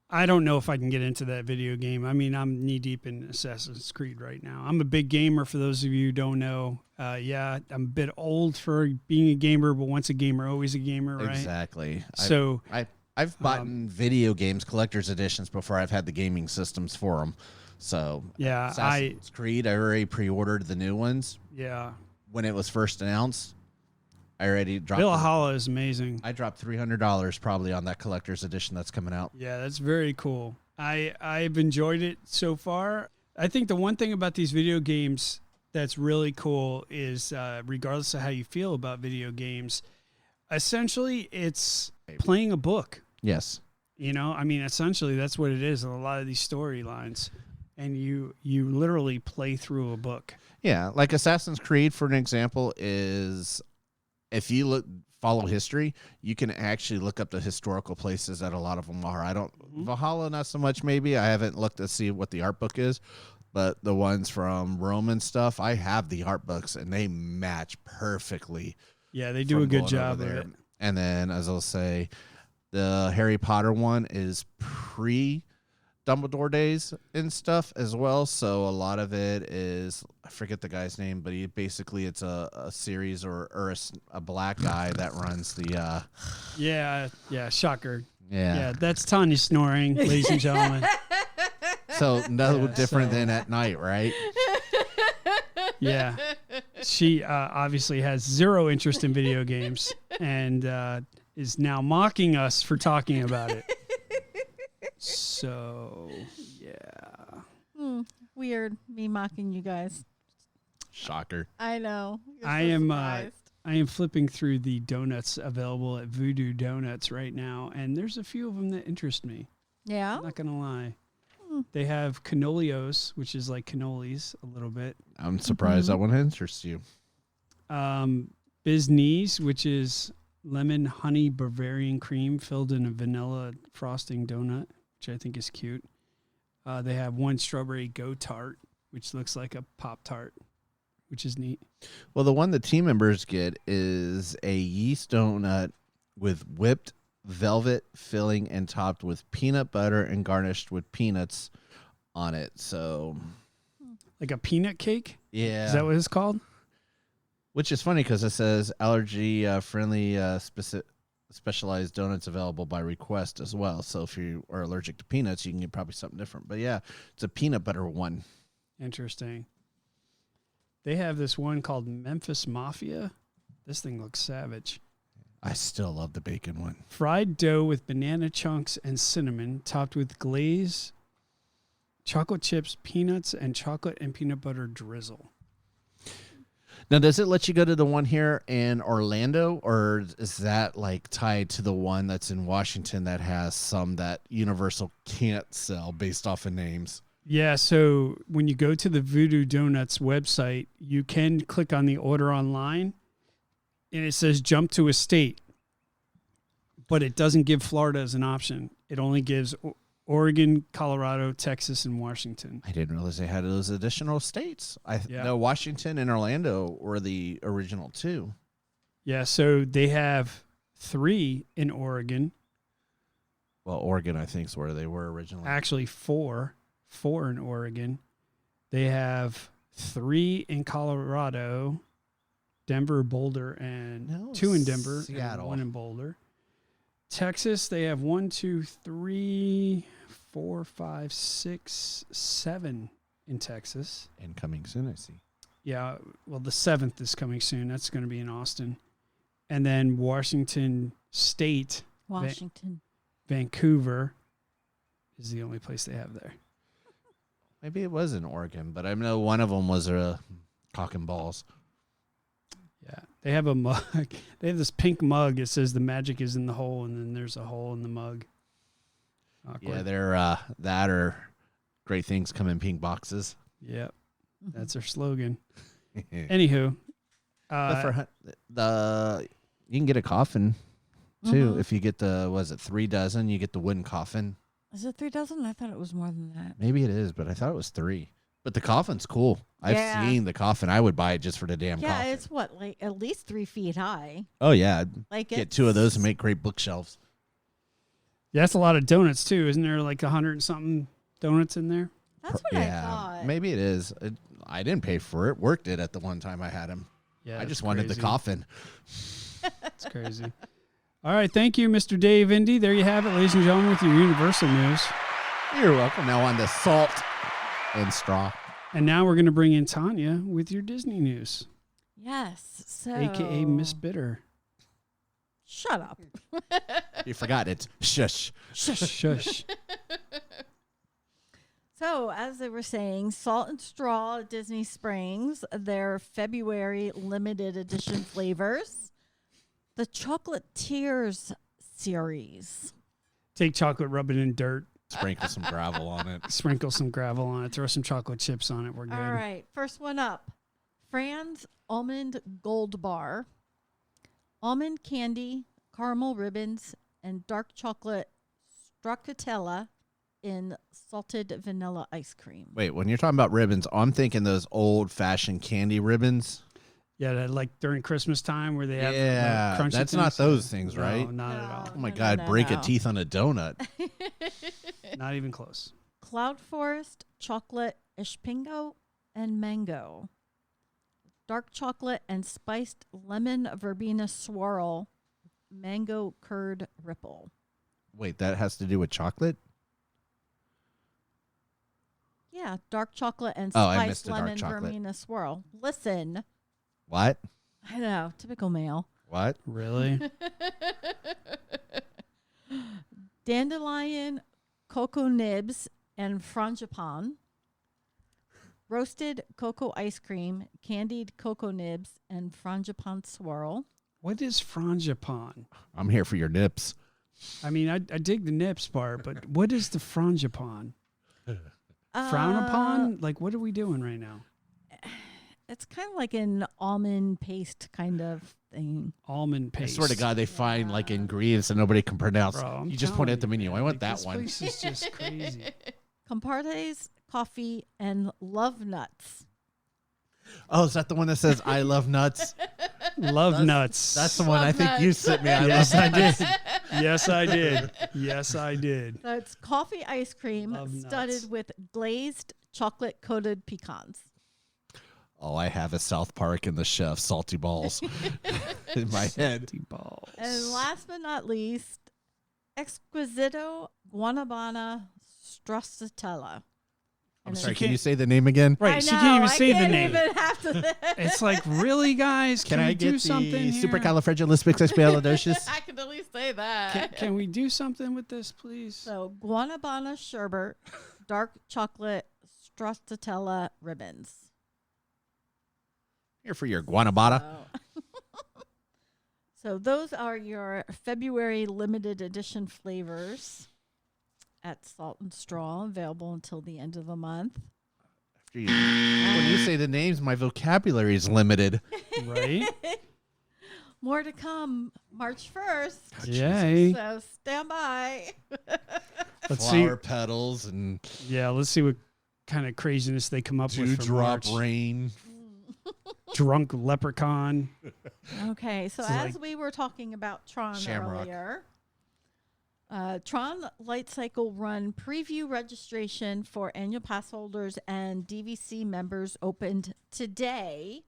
I don't know if I can get into that video game. I mean, I'm knee-deep in Assassin's Creed right now. I'm a big gamer, for those of you who don't know. Yeah, I'm a bit old for being a gamer, but once a gamer, always a gamer, right? Exactly. So I've bought video games, collector's editions, before I've had the gaming systems for them. So yeah, Assassin's Creed, I already pre-ordered the new ones. Yeah. When it was first announced, I already dropped Valhalla is amazing. I dropped $300 probably on that collector's edition that's coming out. Yeah, that's very cool. I've enjoyed it so far. I think the one thing about these video games that's really cool is, regardless of how you feel about video games, essentially it's playing a book. Yes. You know, I mean, essentially that's what it is in a lot of these storylines. And you literally play through a book. Yeah, like Assassin's Creed, for an example, is if you follow history, you can actually look up the historical places that a lot of them are. Valhalla, not so much maybe. I haven't looked to see what the art book is, but the ones from Roman stuff, I have the art books, and they match perfectly. Yeah, they do a good job of it. And then, as I'll say, The Harry Potter one is pre Dumbledore days and stuff as well. So a lot of it is, I forget the guy's name, but it's a series or a black guy that runs the. Yeah, shocker. Yeah. Yeah, that's Tanya snoring, ladies and gentlemen. So no different than at night, right? Yeah. She obviously has zero interest in video games and is now mocking us for talking about it. So, yeah. Weird, me mocking you guys. Shocker. I know. I am flipping through the donuts available at Voodoo Donuts right now, and there's a few of them that interest me. Yeah? I'm not going to lie. They have cannolios, which is like cannolis a little bit. I'm surprised that one interests you. Bisnees, which is lemon honey Bavarian cream filled in a vanilla frosting donut, which I think is cute. They have one strawberry go-tart, which looks like a Pop-Tart, which is neat. Well, the one the team members get is a yeast donut with whipped velvet filling and topped with peanut butter and garnished with peanuts on it. So, like a peanut cake? Yeah. Is that what it's called? Which is funny because it says allergy friendly specialized donuts available by request as well. So if you are allergic to peanuts, you can get probably something different. But yeah, it's a peanut butter one. Interesting. They have this one called Memphis Mafia. This thing looks savage. I still love the bacon one. Fried dough with banana chunks and cinnamon, topped with glaze, chocolate chips, peanuts, and chocolate and peanut butter drizzle. Now, does it let you go to the one here in Orlando, or is that like tied to the one that's in Washington that has some that Universal can't sell based off of names? Yeah, so when you go to the Voodoo Donuts website, you can click on the order online, and it says jump to a state, but it doesn't give Florida as an option. It only gives Oregon, Colorado, Texas, and Washington. I didn't realize they had those additional states. I know Washington and Orlando were the original two. Yeah, so they have 3 in Oregon. Well, Oregon, I think, is where they were originally. Actually, 4 in Oregon. They have 3 in Colorado, Denver, Boulder, and 2 in Denver, Seattle. And 1 in Boulder. Texas, they have 1, 2, 3, 4, 5, 6, 7 in Texas. And coming soon, I see. Yeah, well, the 7th is coming soon. That's going to be in Austin. And then Washington State, Vancouver is the only place they have there. Maybe it was in Oregon, but I know one of them was a cock and balls. Yeah, they have a mug. They have this pink mug. It says the magic is in the hole, and then there's a hole in the mug. Awkward. Yeah, they're that or great things come in pink boxes. Yep, that's their slogan. Anywho, but for you can get a coffin too if you get the 3 dozen. You get the wooden coffin. Is it 3 dozen? I thought it was more than that. Maybe it is, but I thought it was 3. But the coffin's cool. I've seen the coffin. I would buy it just for the damn coffin. Yeah, it's what, like at least 3 feet high. Oh yeah, Like get 2 of those and make great bookshelves. yeah, that's a lot of donuts too, isn't there? Like 100 and something donuts in there. That's what I thought. Maybe it is. I didn't pay for it. Work did at the one time I had him. Yeah, I just wanted the coffin. It's crazy. All right, thank you, Mr. Dave Indy. There you have it, ladies and gentlemen, with your Universal news. You're welcome. Now on to salt and straw. And now we're going to bring in Tanya with your Disney news. Yes. So AKA Miss Bitter. Shut up. You forgot it. Shush. Shush. Shush. So, as they were saying, Salt and Straw at Disney Springs, their February limited edition flavors. The Chocolate Tears series. Take chocolate, rub it in dirt. Sprinkle some gravel on it. Sprinkle some gravel on it. Throw some chocolate chips on it. We're good. All right. First one up. Fran's Almond Gold Bar. Almond candy, caramel ribbons, and dark chocolate stracciatella in salted vanilla ice cream. Wait, when you're talking about ribbons, I'm thinking those old-fashioned candy ribbons. Yeah, that, like during Christmas time where they have Yeah, crunchy that's things. not those things, right? No, not at all. Oh my No, God, no, break a no. teeth on a donut. Not even close. Cloud Forest, chocolate, ishpingo, and mango. Dark chocolate and spiced lemon verbena swirl, mango curd ripple. Wait, that has to do with chocolate? Yeah, dark chocolate and Oh, I spiced missed the dark lemon chocolate. verbena swirl. Listen, What? I know, typical male. What? Really? Dandelion, cocoa nibs, and frangipane. Roasted cocoa ice cream, candied cocoa nibs, and frangipane swirl. What is frangipane? I'm here for your nips. I mean, I dig the nips part, but what is the frangipane? Frown upon? Like, what are we doing right now? It's kind of like an almond paste kind of thing. Almond I paste. swear to God, they find like ingredients that nobody can pronounce. Bro, I'm you just point telling at the you, menu. man, I want like, that this one. place is just crazy. Compartes, coffee, and love nuts. Oh, is that the one that says "I love nuts"? Love nuts. That's the one I Love think you nuts. sent me. I Yes, love I nuts. did. Yes, I did. Yes, I did. So it's coffee ice cream Love nuts. studded with glazed chocolate coated pecans. All I have is South Park and the chef salty balls in my head. Balls. And last but not least, Exquisito Guanabana Stracciatella. I'm And sorry. it's- Can you say the name again? Right, I she can't even know, say I can't the name. Even have to It's like, really, guys? Can we I do get something the here? supercalifragilisticexpialidocious? I can at least say that. Can we do something with this, please? So Guanabana sherbet, dark chocolate stracciatella ribbons. Here for your guanabana. So those are your February limited edition flavors at Salt and Straw, available until the end of the month. When you say the names, my vocabulary is limited. Right? More to come March 1st. Yay. So stand by. Let's see. Flower petals and Yeah, let's see what kind of craziness they come up with for dewdrop March. rain. Drunk leprechaun. Okay, so So, as like, we were talking about Tron Shamrock. earlier, Tron Light Cycle Run preview registration for annual pass holders and DVC members opened today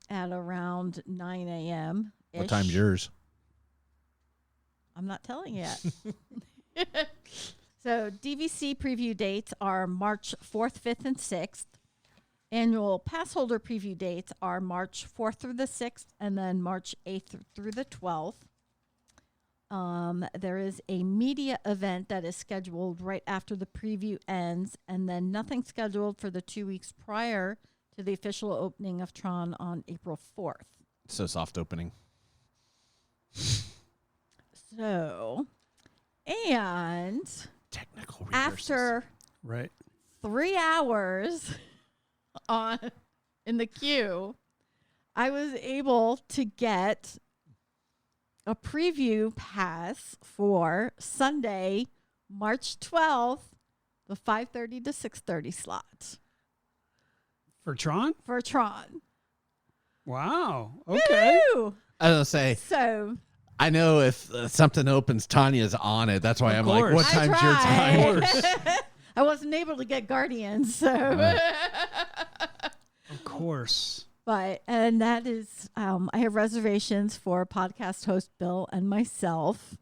at around 9 a.m. What time's yours? I'm not telling yet. So DVC preview dates are March 4th, 5th, and 6th. Annual pass holder preview dates are March 4th through the 6th and then March 8th through the 12th. There is a media event that is scheduled right after the preview ends, and then nothing scheduled for the 2 weeks prior to the official opening of Tron on April 4th. So soft opening. So, and Technical reversals. after Right. 3 hours in the queue, I was able to get a preview pass for Sunday, March 12th, the 5:30 to 6:30 slot For Tron? for Tron. Wow. Okay. Woo! I was gonna say, So I know if something opens, Tanya's on it. That's why Of I'm like, course. what I time's your time? tried. I wasn't able to get Guardians, so Of course. but and that is I have reservations for podcast host Bill and myself.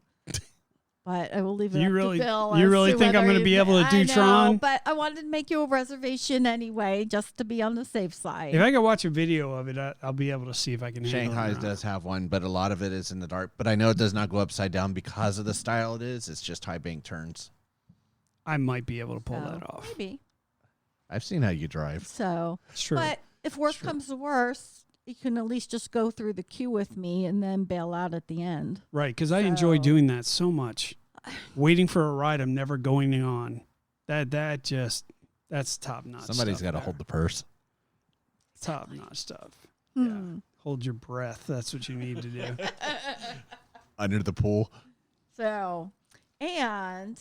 But I will leave it You up really- to Bill. you as really to think I'm whether gonna be he's- able to do I know, Tron? But I wanted to make you a reservation anyway, just to be on the safe side. If I can watch a video of it, I'll be able to see if I can handle it. Shanghai's or not. does have one, but a lot of it is in the dark. But I know it does not go upside down because of the style it is. It's just high bank turns. I might be able to pull So, that off. Maybe. I've seen how you drive. So, It's true. but if worse True. comes to worse, you can at least just go through the queue with me and then bail out at the end. Right, because I enjoy So- doing that so much. Waiting for a ride I'm never going on. That's top notch. Somebody's got to hold the purse. top notch stuff. Hmm. Yeah. Hold your breath. That's what you need to do. Under the pool. So, and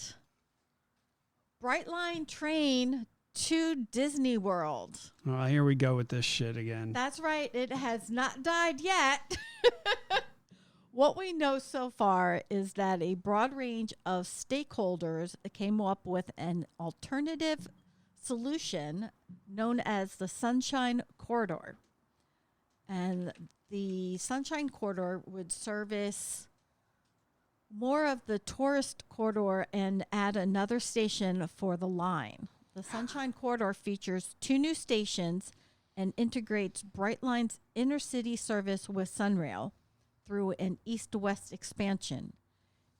Brightline train to Disney World. Oh, here we go with this shit again. That's right. It has not died yet. What we know so far is that a broad range of stakeholders came up with an alternative solution known as the Sunshine Corridor. And the Sunshine Corridor would service more of the tourist corridor and add another station for the line. The Sunshine Corridor features 2 new stations and integrates Brightline's intercity service with Sunrail through an east-west expansion.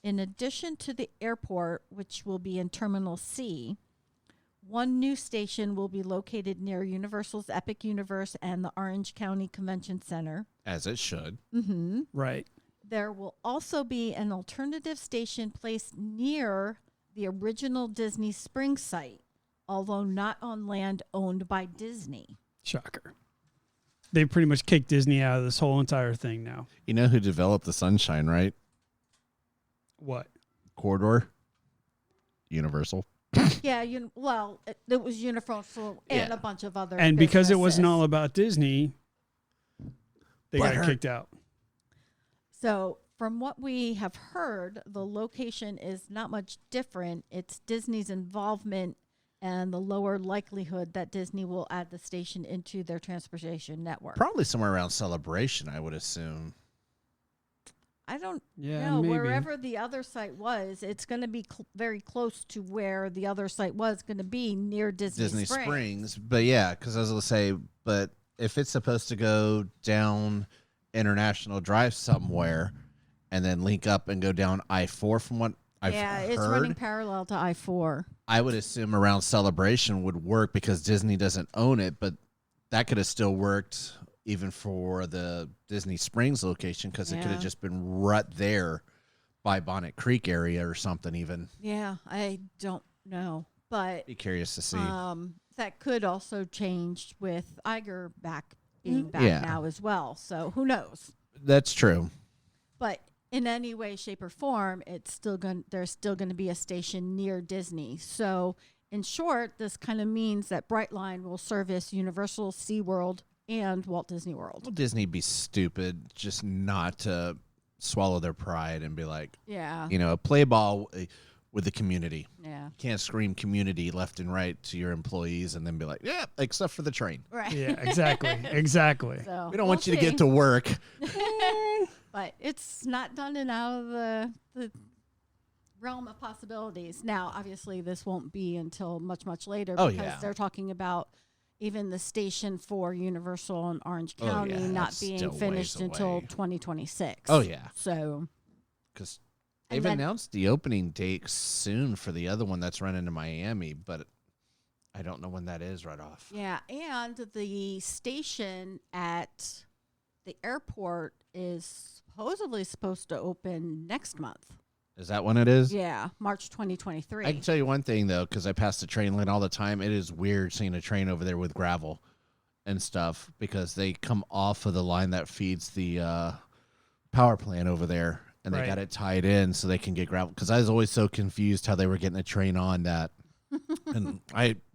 In addition to the airport, which will be in Terminal C, 1 new station will be located near Universal's Epic Universe and the Orange County Convention Center. As it should. Mm-hmm. Right. There will also be an alternative station placed near the original Disney Springs site, although not on land owned by Disney. Shocker. They pretty much kicked Disney out of this whole entire thing now. You know who developed the Sunshine, right? What? Corridor. Universal. Yeah, it was Universal and a bunch of other And because it wasn't businesses. all about Disney, they got kicked out. So from what we have heard, the location is not much different. It's Disney's involvement and the lower likelihood that Disney will add the station into their transportation network. Probably somewhere around Celebration, I would assume. I don't Yeah, know. maybe. Wherever the other site was, it's going to be very close to where the other site was going to be near Disney Springs. But yeah, because I was going to say, but if it's supposed to go down International Drive somewhere and then link up and go down I-4 from what I've heard. It's running parallel to I-4. I would assume around Celebration would work because Disney doesn't own it, but that could have still worked even for the Disney Springs location because it could have just been right there by Bonnet Creek area or something even. Yeah, I don't know. But Be curious to see. that could also change with Iger being back now as well. So who knows? That's true. But in any way, shape, or form, there's still going to be a station near Disney. So in short, this kind of means that Brightline will service Universal, SeaWorld, and Walt Disney World. Well, Disney be stupid just not to swallow their pride and be like, play ball with the community. Yeah. You can't scream community left and right to your employees and then be like, yeah, except for the train. Right. Yeah, exactly. So We don't want you to get to work. But it's not done and out of the realm of possibilities. Now, obviously, this won't be until much, much later because they're talking about even the station for Universal in Orange County not being finished until 2026. Oh, yeah. So, Because they've announced the opening date soon for the other one that's running to Miami, but I don't know when that is right off. yeah. And the station at the airport is supposedly supposed to open next month. Is that when it is? Yeah, March 2023. I can tell you one thing, though, because I pass the train line all the time. It is weird seeing a train over there with gravel and stuff because they come off of the line that feeds the power plant over there, and they got it tied in so they can get gravel. Because I was always so confused how they were getting a train on that. And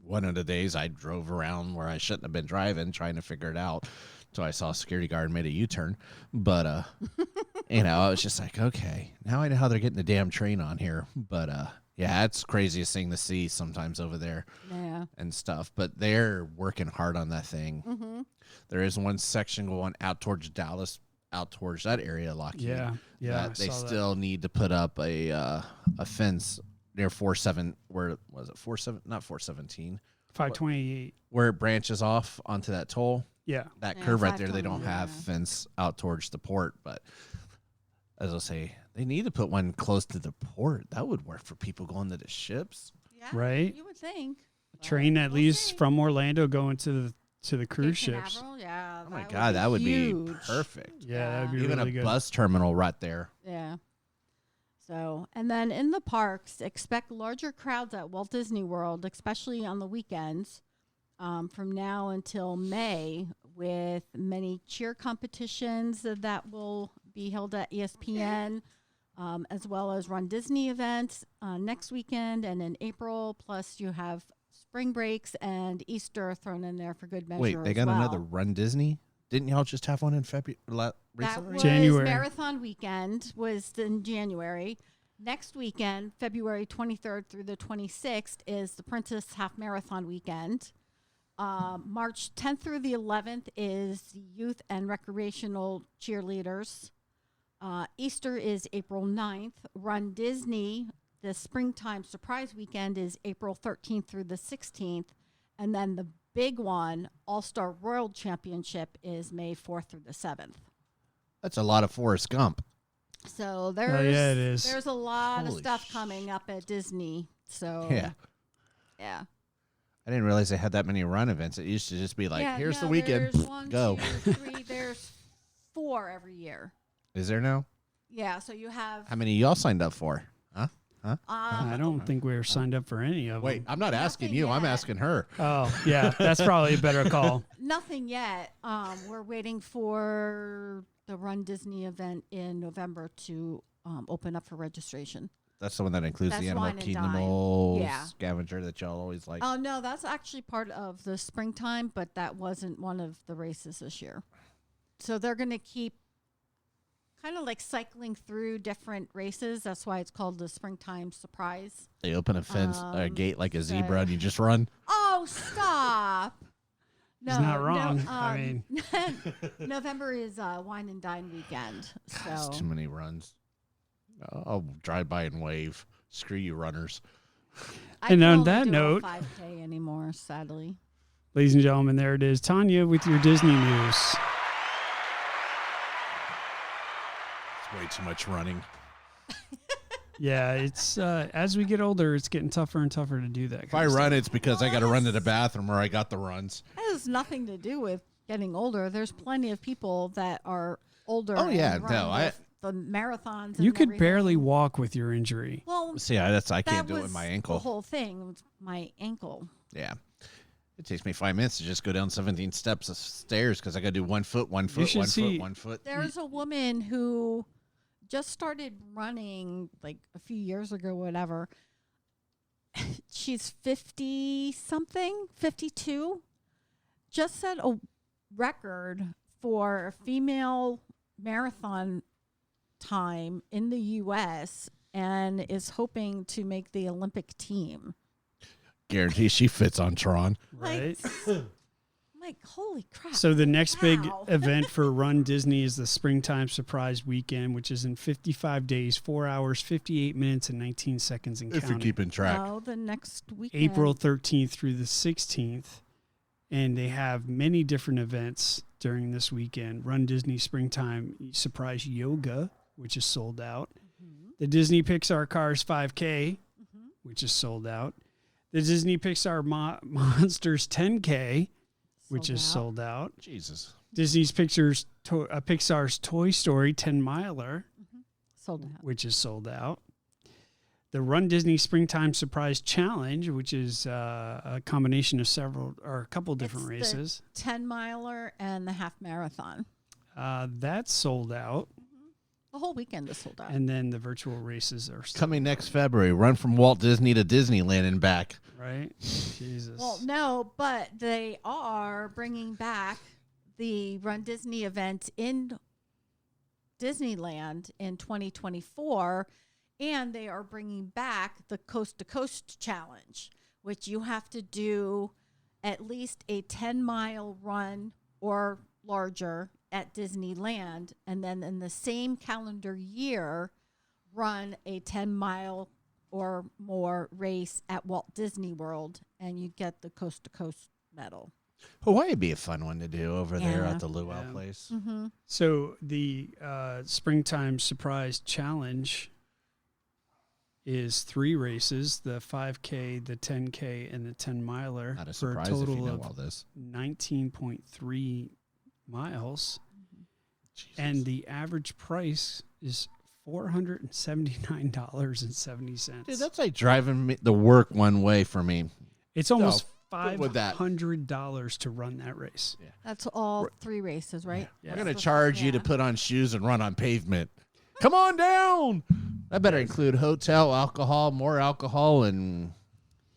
one of the days I drove around where I shouldn't have been driving trying to figure it out. So I saw a security guard made a U-turn. But, I was just like, okay, now I know how they're getting the damn train on here. But, it's the craziest thing to see sometimes over there and stuff. But they're working hard on that thing. Mm-hmm. There is one section going out towards Dallas, out towards that area, Lockheed. Yeah. They still need to put up a fence near 47, where was it? 47, not 417. 528. Where it branches off onto that toll. Yeah. That curve right there, they don't have fence out towards the port. But as I say, they need to put one close to the port. That would work for people going to the ships. Yeah, right? You would think. Train that leaves from Orlando going to the cruise ships. Yeah. Oh my God, that would be huge. perfect. Yeah, that'd be Even really a good. bus terminal right there. Yeah. So, and then in the parks, expect larger crowds at Walt Disney World, especially on the weekends, from now until May, with many cheer competitions that will be held at ESPN, as well as Run Disney events next weekend and in April. Plus, you have spring breaks and Easter thrown in there for good measure. Wait, they as got well. another Run Disney? Didn't y'all just have one in February? That Recently? was January. Marathon weekend was in January. Next weekend, February 23rd through the 26th, is the Princess Half Marathon weekend. March 10th through the 11th is the Youth and Recreational Cheerleaders. Easter is April 9th. Run Disney, the Springtime Surprise Weekend, is April 13th through the 16th. And then the big one, All-Star World Championship, is May 4th through the 7th. That's a lot of Forrest Gump. So it is. there's a lot of Holy stuff coming up at Disney. So Yeah. I didn't realize they had that many run events. It used to just be like, Yeah, here's the no, weekend. There's one, Go. 2, 3, there's 4 every year. Is there now? Yeah, so you have. How many y'all signed up for? Huh? I don't think we were signed up for any of Wait, them. I'm not asking Nothing you. I'm yet. asking her. Oh, yeah, that's probably a better call. Nothing yet. We're waiting for the Run Disney event in November to open up for registration. That's the one that includes That's the animal Wine and Dine. kingdom Yeah. scavenger that y'all always like. Oh, no, that's actually part of the springtime, but that wasn't one of the races this year. So they're going to keep kind of like cycling through different races. That's why it's called the Springtime Surprise. They open a fence, a gate like a so- zebra, and you just run. Oh, stop. No, He's not wrong. No, I mean, November is Wine and Dine weekend. That's So too many runs. I'll drive by and wave. Screw you, runners. I And can on only that do a note- 5K anymore, sadly. ladies and gentlemen, there it is. Tanya with your Disney news. It's way too much running. Yeah, it's as we get older, it's getting tougher and tougher to do that. If I run, it's because I got to run to the bathroom or I got the runs. That has nothing to do with getting older. There's plenty of people that are older. Oh, yeah, and run no, with the marathons. You and could everything. barely walk with your injury. Well, See, I that can't do it was with my the ankle. whole thing with my ankle. Yeah. It takes me 5 minutes to just go down 17 steps of stairs because I got to do 1 foot, 1 foot, should 1 see- foot, 1 foot. There's a woman who just started running like a few years ago, whatever. She's 50 something, 52. Just set a record for a female marathon time in the U.S. and is hoping to make the Olympic team. Guarantee she fits on Tron. Right. Like, holy crap. So the next big Wow. event for Run Disney is the Springtime Surprise Weekend, which is in 55 days, 4 hours, 58 minutes, and 19 seconds and If you're counting. keeping track. Oh, the next weekend. April 13th through the 16th. And they have many different events during this weekend. Run Disney Springtime Surprise Yoga, which is sold out. The Disney Pixar Cars 5K, which is sold out. The Disney Pixar Monsters 10K, which is sold out. Jesus. Disney's Pixar's Toy Story 10 Miler, Sold out. which is sold out. The Run Disney Springtime Surprise Challenge, which is a combination of a couple different It's the races. 10 miler and the half marathon. That's sold out. The whole weekend is sold out. And then the virtual races are sold Coming next February, run from Walt Disney to Disneyland and back. right? Jesus. Well, no, but they are bringing back the Run Disney event in Disneyland in 2024, and they are bringing back the Coast to Coast Challenge, which you have to do at least a 10-mile run or larger at Disneyland, and then in the same calendar year, run a 10-mile or more race at Walt Disney World, and you get the Coast to Coast medal. Hawaii would be a fun one to do over there Yeah. at the Luau Yeah. place. Mm-hmm. So the Springtime Surprise Challenge is 3 races, the 5K, the 10K, and the 10 miler Not a for a surprise if you total know of all this. 19.3 miles. Jesus. And the average price is $479.70. Dude, that's like driving me to work one way for me. It's almost good with that. $500 to run that race. That's all 3 races, right? Yeah. I'm going to That's charge you to yeah. put on shoes and run on pavement. Come on down. That better include hotel, alcohol, more alcohol, and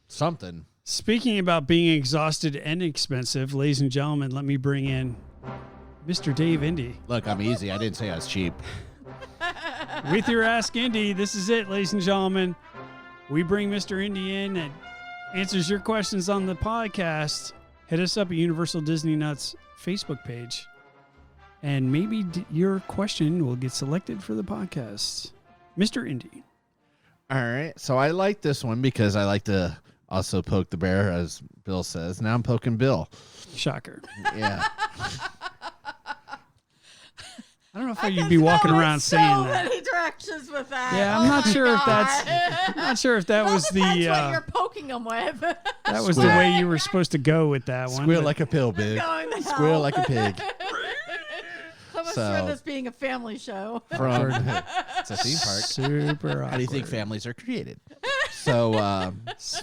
something. Speaking about being exhausted and expensive, ladies and gentlemen, let me bring in Mr. Dave Indy. Look, I'm easy. I didn't say I was cheap. With your Ask Indy, this is it, ladies and gentlemen. We bring Mr. Indy in and answers your questions on the podcast. Hit us up at Universal Disney Nuts Facebook page, and maybe your question will get selected for the podcast. Mr. Indy. All right. So I like this one because I like to also poke the bear, as Bill says. Now I'm poking Bill. Shocker. Yeah. I don't know if you'd be walking around saying that. So many directions with that. Yeah, Oh I'm not my sure if God. that's. I'm not sure if that was the. Depends what you're poking them with. That was the way you were supposed to go with that one. Squeal but- like a pill, big. Going to Squeal hell. like a pig. I'm So- sure this being a family show. From it's a theme park. Super awkward. How do you think families are created? So,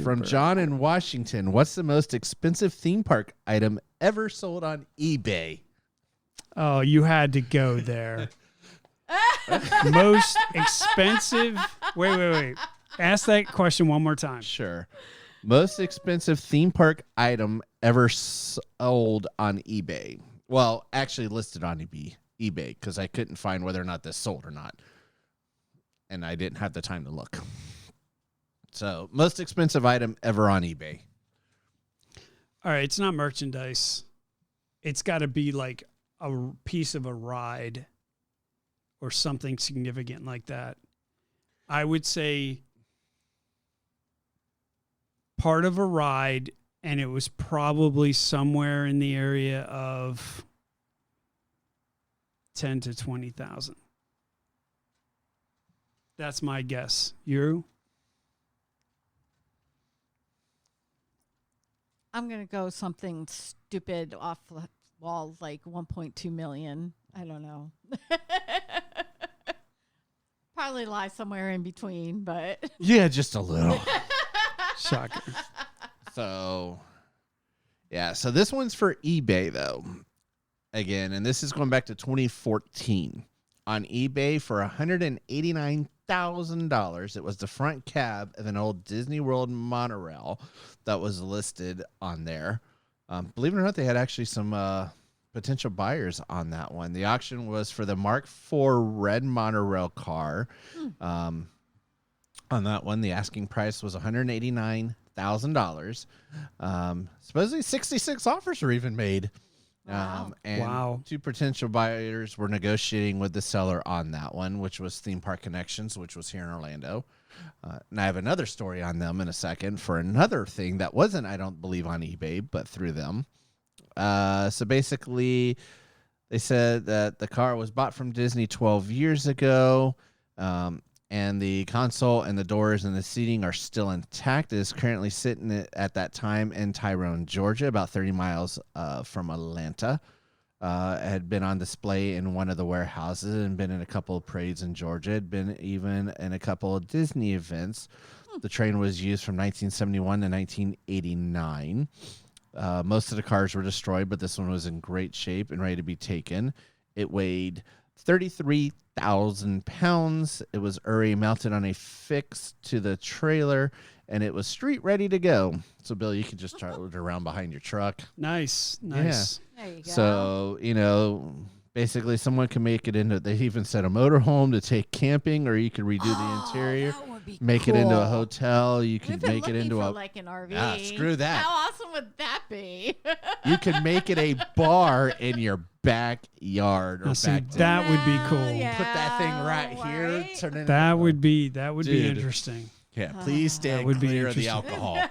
from John in Washington, what's the most expensive theme park item ever sold on eBay? Oh, you had to go there. Most expensive. Wait. Ask that question one more time. Sure. Most expensive theme park item ever sold on eBay. Well, actually listed on eBay because I couldn't find whether or not this sold or not. And I didn't have the time to look. So, most expensive item ever on eBay. All right, it's not merchandise. It's got to be like a piece of a ride or something significant like that. I would say part of a ride, and it was probably somewhere in the area of 10 to 20,000. That's my guess. You? I'm going to go something stupid off the wall, like 1.2 million. I don't know. Probably lie somewhere in between, but Yeah, just a little. Shocker. So, yeah. So this one's for eBay, though. Again, and this is going back to 2014. On eBay for $189,000. It was the front cab of an old Disney World monorail that was listed on there. Believe it or not, they had actually some potential buyers on that one. The auction was for the Mark IV red monorail car. On that one, the asking price was $189,000. Supposedly 66 offers were even made. Wow. And Wow. 2 potential buyers were negotiating with the seller on that one, which was Theme Park Connections, which was here in Orlando. And I have another story on them in a second for another thing that wasn't, I don't believe, on eBay, but through them. So basically, they said that the car was bought from Disney 12 years ago, and the console and the doors and the seating are still intact. It is currently sitting at that time in Tyrone, Georgia, about 30 miles from Atlanta. It had been on display in one of the warehouses and been in a couple of parades in Georgia. It had been even in a couple of Disney events. The train was used from 1971 to 1989. Most of the cars were destroyed, but this one was in great shape and ready to be taken. It weighed 33,000 pounds. It was already mounted on a fix to the trailer, and it was street ready to go. So, Bill, you could just travel it around behind your truck. Nice. there you go. So, basically someone can make it into, they even said a motorhome to take camping, or you could redo the interior, that would be make it into a cool. hotel. You We've could been make it looking into for a, like an RV. screw that. How awesome would that be? you could make it a bar in your backyard or Now, see, back deck. that would be cool. Yeah, Put that thing right here. right? Turn it That would be Dude. interesting. Yeah, please stay would be clear of the interesting. alcohol.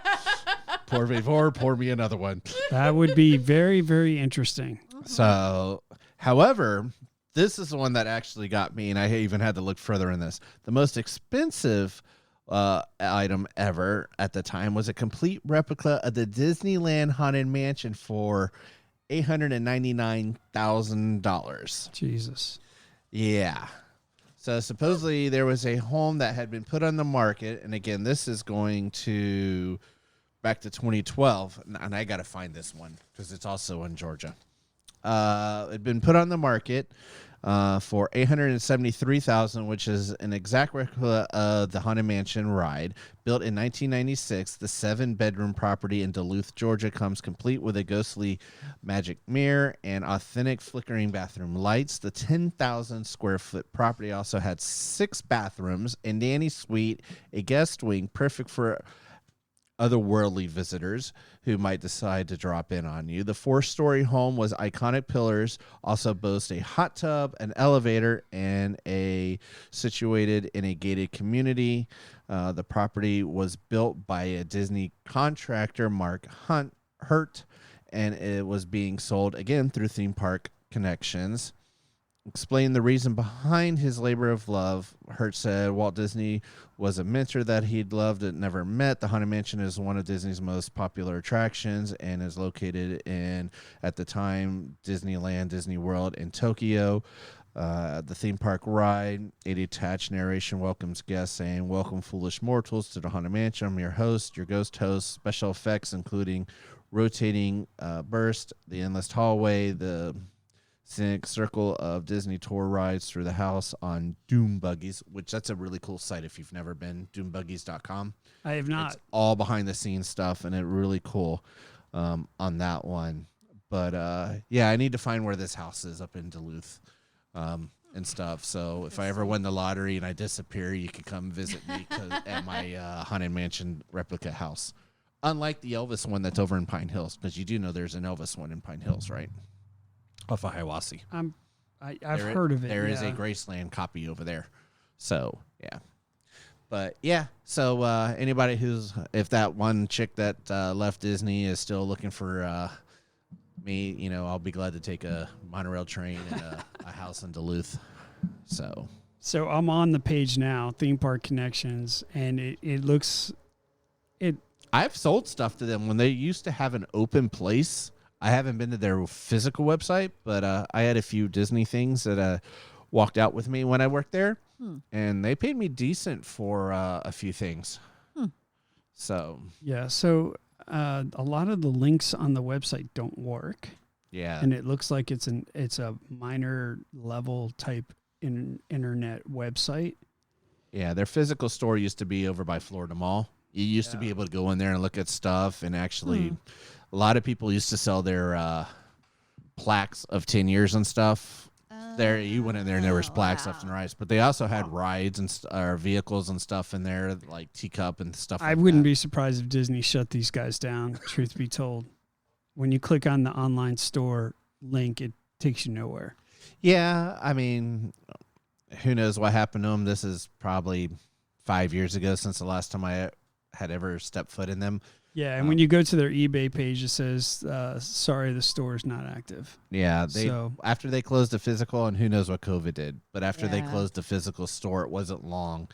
Pour before, pour me another one. That would be very, very interesting. So, however, this is the one that actually got me, and I even had to look further in this. The most expensive item ever at the time was a complete replica of the Disneyland Haunted Mansion for $899,000. Jesus. Yeah. So supposedly there was a home that had been put on the market, and again, this is going to back to 2012, and I got to find this one because it's also in Georgia. It had been put on the market. for $873,000, which is an exact replica of the Haunted Mansion ride. Built in 1996, the 7-bedroom property in Duluth, Georgia, comes complete with a ghostly magic mirror and authentic flickering bathroom lights. The 10,000 square foot property also had 6 bathrooms, a nanny suite, a guest wing, perfect for otherworldly visitors who might decide to drop in on you. The 4-story home was iconic pillars, also boasts a hot tub, an elevator, and situated in a gated community. The property was built by a Disney contractor, Mark Hurt, and it was being sold again through Theme Park Connections. Explained the reason behind his labor of love. Hurt said Walt Disney was a mentor that he'd loved and never met. The Haunted Mansion is one of Disney's most popular attractions and is located in, at the time, Disneyland, Disney World in Tokyo. The theme park ride, a detached narration welcomes guests saying, "Welcome, foolish mortals, to the Haunted Mansion. I'm your host, your ghost host." Special effects including rotating burst, the endless hallway, the scenic circle of Disney tour rides through the house on Doom Buggies, which that's a really cool site if you've never been, doombuggies.com. I have not. It's all behind the scenes stuff, and it's really cool on that one. But, yeah, I need to find where this house is up in Duluth and stuff. So if I ever win the lottery and I disappear, you can come visit me at my Haunted Mansion replica house. Unlike the Elvis one that's over in Pine Hills, because you do know there's an Elvis one in Pine Hills, right? Off of Hiawassee. I've heard of it. There is a Graceland copy over there. So, yeah. But, yeah. So, anybody if that one chick that left Disney is still looking for me, I'll be glad to take a monorail train and a house in Duluth. So I'm on the page now, Theme Park Connections, and it looks... I've sold stuff to them when they used to have an open place. I haven't been to their physical website, but I had a few Disney things that walked out with me when I worked there, and they paid me decent for a few things. So yeah, so a lot of the links on the website don't work. Yeah, and it looks like it's a minor level type internet website. Yeah, their physical store used to be over by Florida Mall. You used to be able to go in there and look at stuff, and actually. A lot of people used to sell their plaques of 10 years and stuff. There, you went in there and there was plaques left and right. But they also had rides and vehicles and stuff in there, like teacup and stuff. I wouldn't be surprised if Disney shut these guys down. Truth be told, when you click on the online store link, it takes you nowhere. Yeah, I mean, who knows what happened to them? This is probably 5 years ago since the last time I had ever stepped foot in them. Yeah, and when you go to their eBay page, it says, sorry, the store is not active. Yeah, after they closed the physical, and who knows what COVID did, but after they closed the physical store, it wasn't long,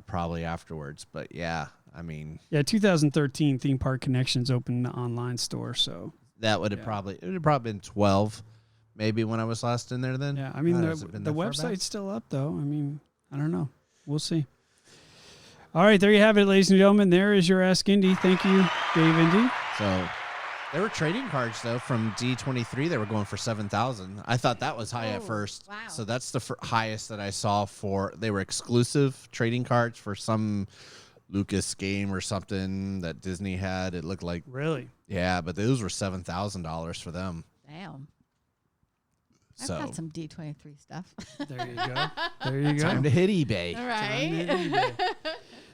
probably afterwards. But yeah, I mean. Yeah, 2013, Theme Park Connections opened the online store, so. That would have probably been 12, maybe when I was last in there then. Yeah, I mean, the website's still up, though. I mean, I don't know. We'll see. All right, there you have it, ladies and gentlemen. There is your Ask Indy. Thank you, Dave Indy. So there were trading cards, though, from D23. They were going for $7,000. I thought that was high at first. Wow. So that's the highest that I saw they were exclusive trading cards for some Lucas game or something that Disney had. It looked like. Really? Yeah, but those were $7,000 for them. Damn. I've got some D23 stuff. There you go. There you go. Time to hit eBay. All right.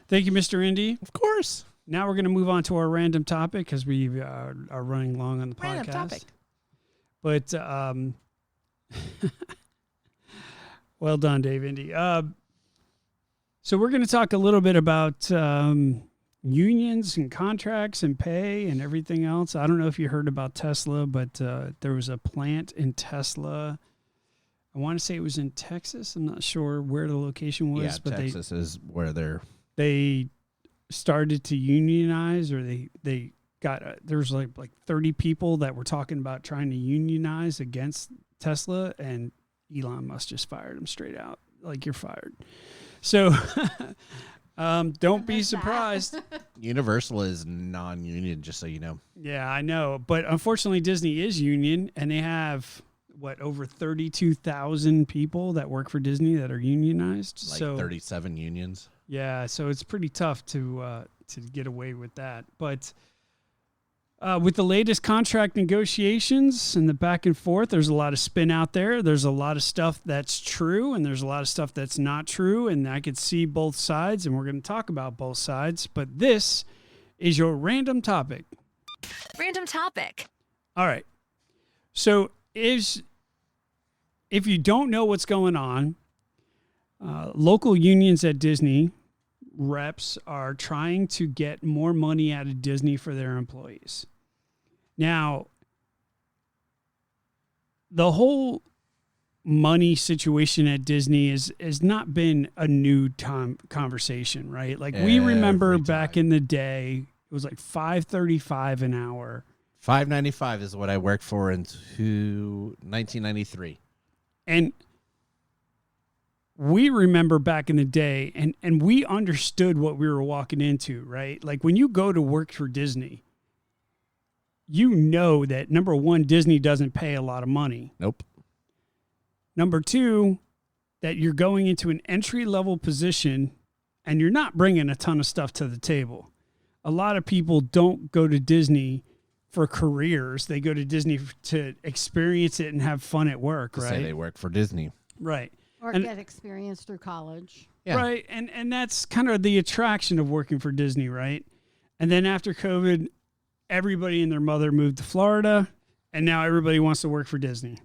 Thank you, Mr. Indy. Of course. Now we're going to move on to our random topic because we are running long on the podcast. Random topic. But well done, Dave Indy. So we're going to talk a little bit about unions and contracts and pay and everything else. I don't know if you heard about Tesla, but there was a plant in Tesla. I want to say it was in Texas. I'm not sure where the location was. Yeah, but Texas is where they started to unionize, or they got there's like 30 people that were talking about trying to unionize against Tesla, and Elon Musk just fired them straight out. Like, you're fired. So don't be surprised. Universal is non-union, just so you know. Yeah, I know. But unfortunately, Disney is union, and they have over 32,000 people that work for Disney that are unionized. Like so 37 unions. yeah, so it's pretty tough to get away with that. But with the latest contract negotiations and the back and forth, there's a lot of spin out there. There's a lot of stuff that's true, and there's a lot of stuff that's not true. And I could see both sides, and we're going to talk about both sides. But this is your random topic. Random topic. All right. So if you don't know what's going on, local unions at Disney reps are trying to get more money out of Disney for their employees. Now, the whole money situation at Disney has not been a new time conversation, right? Like we remember back in the day, it was like $5.35 an hour. $5.95 is what I worked for in 1993. And we remember back in the day, and we understood what we were walking into, right? Like when you go to work for Disney, you know that, number one, Disney doesn't pay a lot of money. Nope. Number two, that you're going into an entry-level position and you're not bringing a ton of stuff to the table. A lot of people don't go to Disney for careers. They go to Disney to experience it and have fun at work, right? Say they work for Disney. Right. Or get experience through college. Yeah. Right. And that's kind of the attraction of working for Disney, right? And then after COVID, everybody and their mother moved to Florida, and now everybody wants to work for Disney.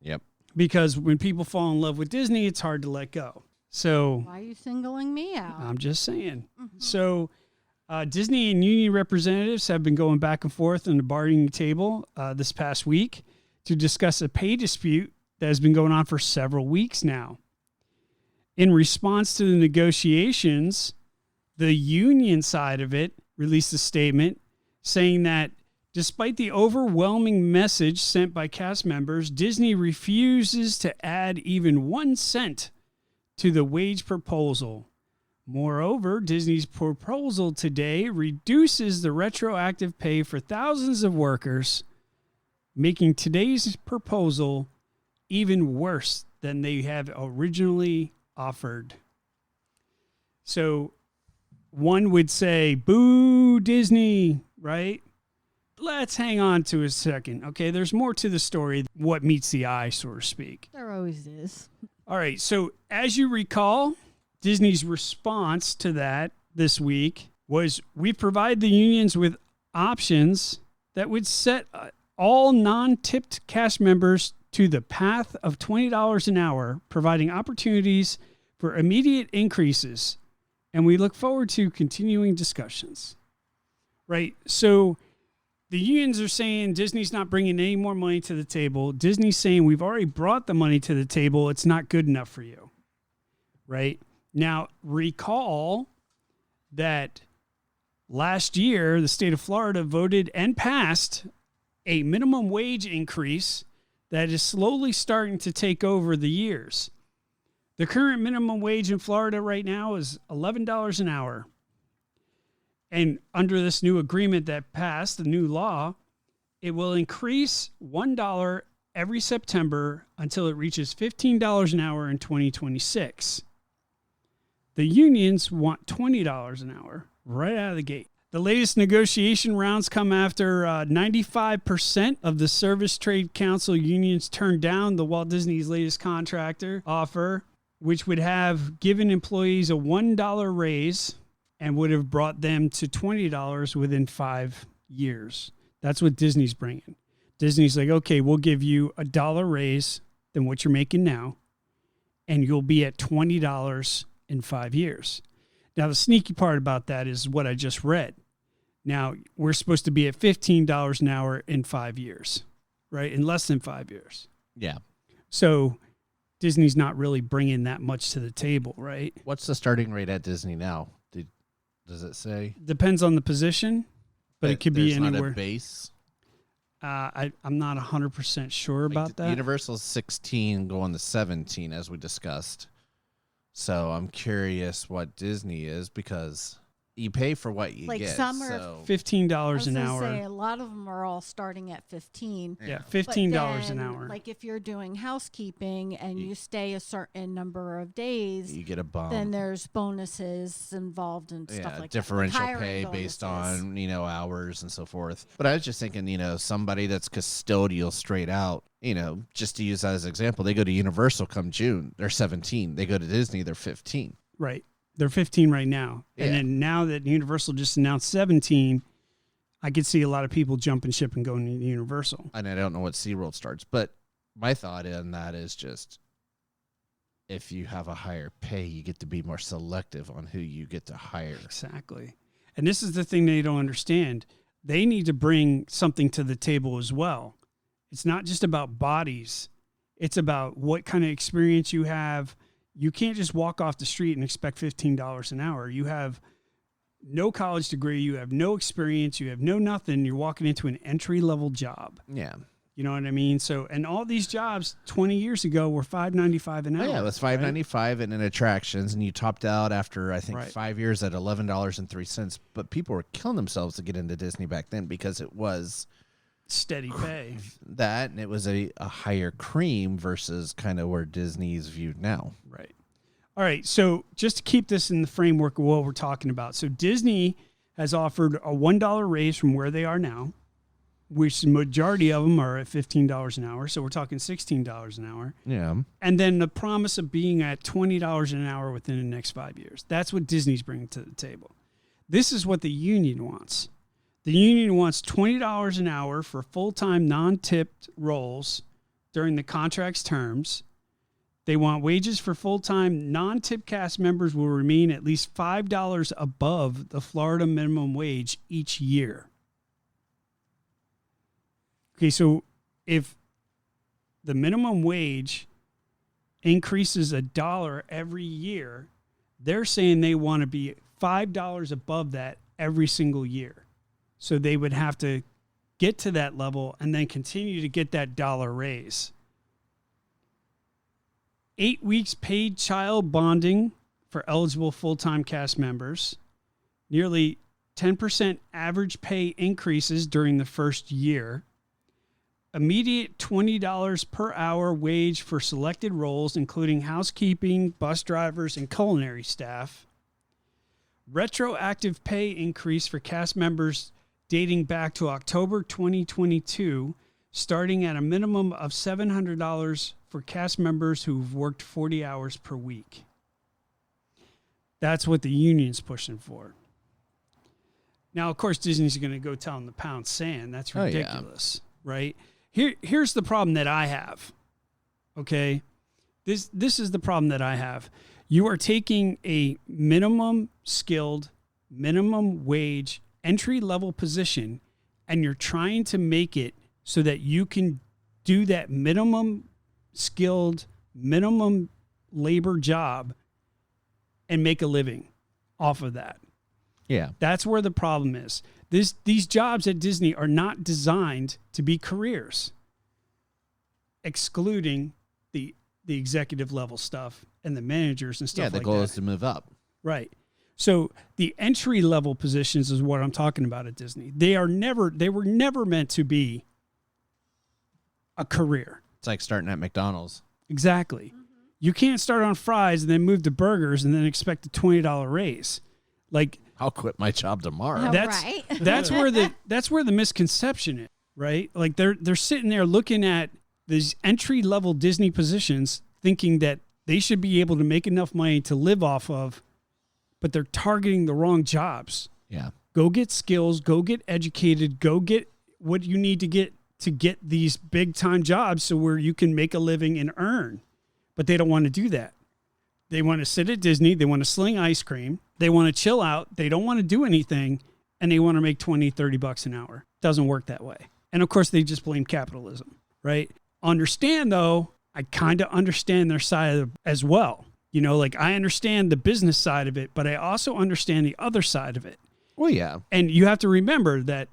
Yep. Because when people fall in love with Disney, it's hard to let go. So Why are you singling me out? I'm just saying. So Disney and union representatives have been going back and forth on the bargaining table this past week to discuss a pay dispute that has been going on for several weeks now. In response to the negotiations, the union side of it released a statement saying that despite the overwhelming message sent by cast members, Disney refuses to add even 1 cent to the wage proposal. Moreover, Disney's proposal today reduces the retroactive pay for thousands of workers, making today's proposal even worse than they have originally offered. So one would say, boo, Disney, right? Let's hang on to a second. Okay, there's more to the story, what meets the eye, so to speak. There always is. All right, so as you recall, Disney's response to that this week was, we provide the unions with options that would set all non-tipped cast members to the path of $20 an hour, providing opportunities for immediate increases. And we look forward to continuing discussions. Right? So the unions are saying Disney's not bringing any more money to the table. Disney's saying we've already brought the money to the table. It's not good enough for you. Right? Now, recall that last year, the state of Florida voted and passed a minimum wage increase that is slowly starting to take over the years. The current minimum wage in Florida right now is $11 an hour. And under this new agreement that passed, the new law, it will increase $1 every September until it reaches $15 an hour in 2026. The unions want $20 an hour right out of the gate. The latest negotiation rounds come after 95% of the Service Trade Council unions turned down the Walt Disney's latest contractor offer, which would have given employees a $1 raise and would have brought them to $20 within 5 years. That's what Disney's bringing. Disney's like, okay, we'll give you $1 raise than what you're making now, and you'll be at $20 in 5 years. Now, the sneaky part about that is what I just read. Now, we're supposed to be at $15 an hour in 5 years, right? In less than 5 years. Yeah. So Disney's not really bringing that much to the table, right? What's the starting rate at Disney now? Does it say? Depends on the position, but it could be There's anywhere. Not a base? I'm not 100% sure about that. Universal's 16 going to 17, as we discussed. So I'm curious what Disney is, because you pay for what you Like get. some are so. $15 I was an gonna hour. say a lot of them are all starting at 15. Yeah, But $15 an then, hour. Like if you're doing housekeeping and you stay a certain number of days, You get a bump. then there's bonuses involved and stuff like differential that. Like pay hiring based bonuses. on hours and so forth. But I was just thinking, somebody that's custodial straight out, just to use that as an example, they go to Universal come June, they're 17. They go to Disney, they're 15. Right. They're 15 right now. Yeah. And then now that Universal just announced 17, I could see a lot of people jumping ship and going to Universal. And I don't know what SeaWorld starts, but my thought in that is just if you have a higher pay, you get to be more selective on who you get to hire. Exactly. And this is the thing they don't understand. They need to bring something to the table as well. It's not just about bodies. It's about what kind of experience you have. You can't just walk off the street and expect $15 an hour. You have no college degree. You have no experience. You have no nothing. You're walking into an entry-level job. Yeah. You know what I mean? So, and all these jobs 20 years ago were $5.95 an hour. Oh, yeah, it was $5.95 and in attractions, and you topped out after, I think, Right. 5 years at $11.03. But people were killing themselves to get into Disney back then because it was Steady pay. that, and it was a higher cream versus kind of where Disney's viewed now. Right. All right. So just to keep this in the framework of what we're talking about. So Disney has offered a $1 raise from where they are now, which the majority of them are at $15 an hour. So we're talking $16 an hour. Yeah. And then the promise of being at $20 an hour within the next 5 years. That's what Disney's bringing to the table. This is what the union wants. The union wants $20 an hour for full-time non-tipped roles during the contract's terms. They want wages for full-time non-tip cast members will remain at least $5 above the Florida minimum wage each year. Okay, so if the minimum wage increases $1 every year, they're saying they want to be $5 above that every single year. So they would have to get to that level and then continue to get that dollar raise. 8 weeks paid child bonding for eligible full-time cast members. Nearly 10% average pay increases during the first year. Immediate $20 per hour wage for selected roles, including housekeeping, bus drivers, and culinary staff. Retroactive pay increase for cast members dating back to October 2022, starting at a minimum of $700 for cast members who've worked 40 hours per week. That's what the union's pushing for. Now, of course, Disney's going to go tell them the pound sand. That's ridiculous, right? Here's the problem that I have, okay? This is the problem that I have. You are taking a minimum skilled, minimum wage, entry-level position, and you're trying to make it so that you can do that minimum skilled, minimum labor job and make a living off of that. Yeah. That's where the problem is. These jobs at Disney are not designed to be careers, excluding the executive level stuff and the managers and stuff like that. Yeah, the goal is to move up. Right. So the entry level positions is what I'm talking about at Disney. They were never meant to be a career. It's like starting at McDonald's. Exactly. Mm-hmm. You can't start on fries and then move to burgers and then expect a $20 raise. Like, I'll quit my job tomorrow. That's where the misconception is, right? Like they're sitting there looking at these entry level Disney positions, thinking that they should be able to make enough money to live off of, but they're targeting the wrong jobs. Yeah. Go get skills, go get educated, go get what you need to get these big time jobs so where you can make a living and earn. But they don't want to do that. They want to sit at Disney, they want to sling ice cream, they want to chill out, they don't want to do anything, and they want to make $20-$30 an hour. Doesn't work that way. And of course they just blame capitalism, right? Understand though, I kind of understand their side of it as well. You know, like I understand the business side of it, but I also understand the other side of it. Well, yeah. And you have to remember that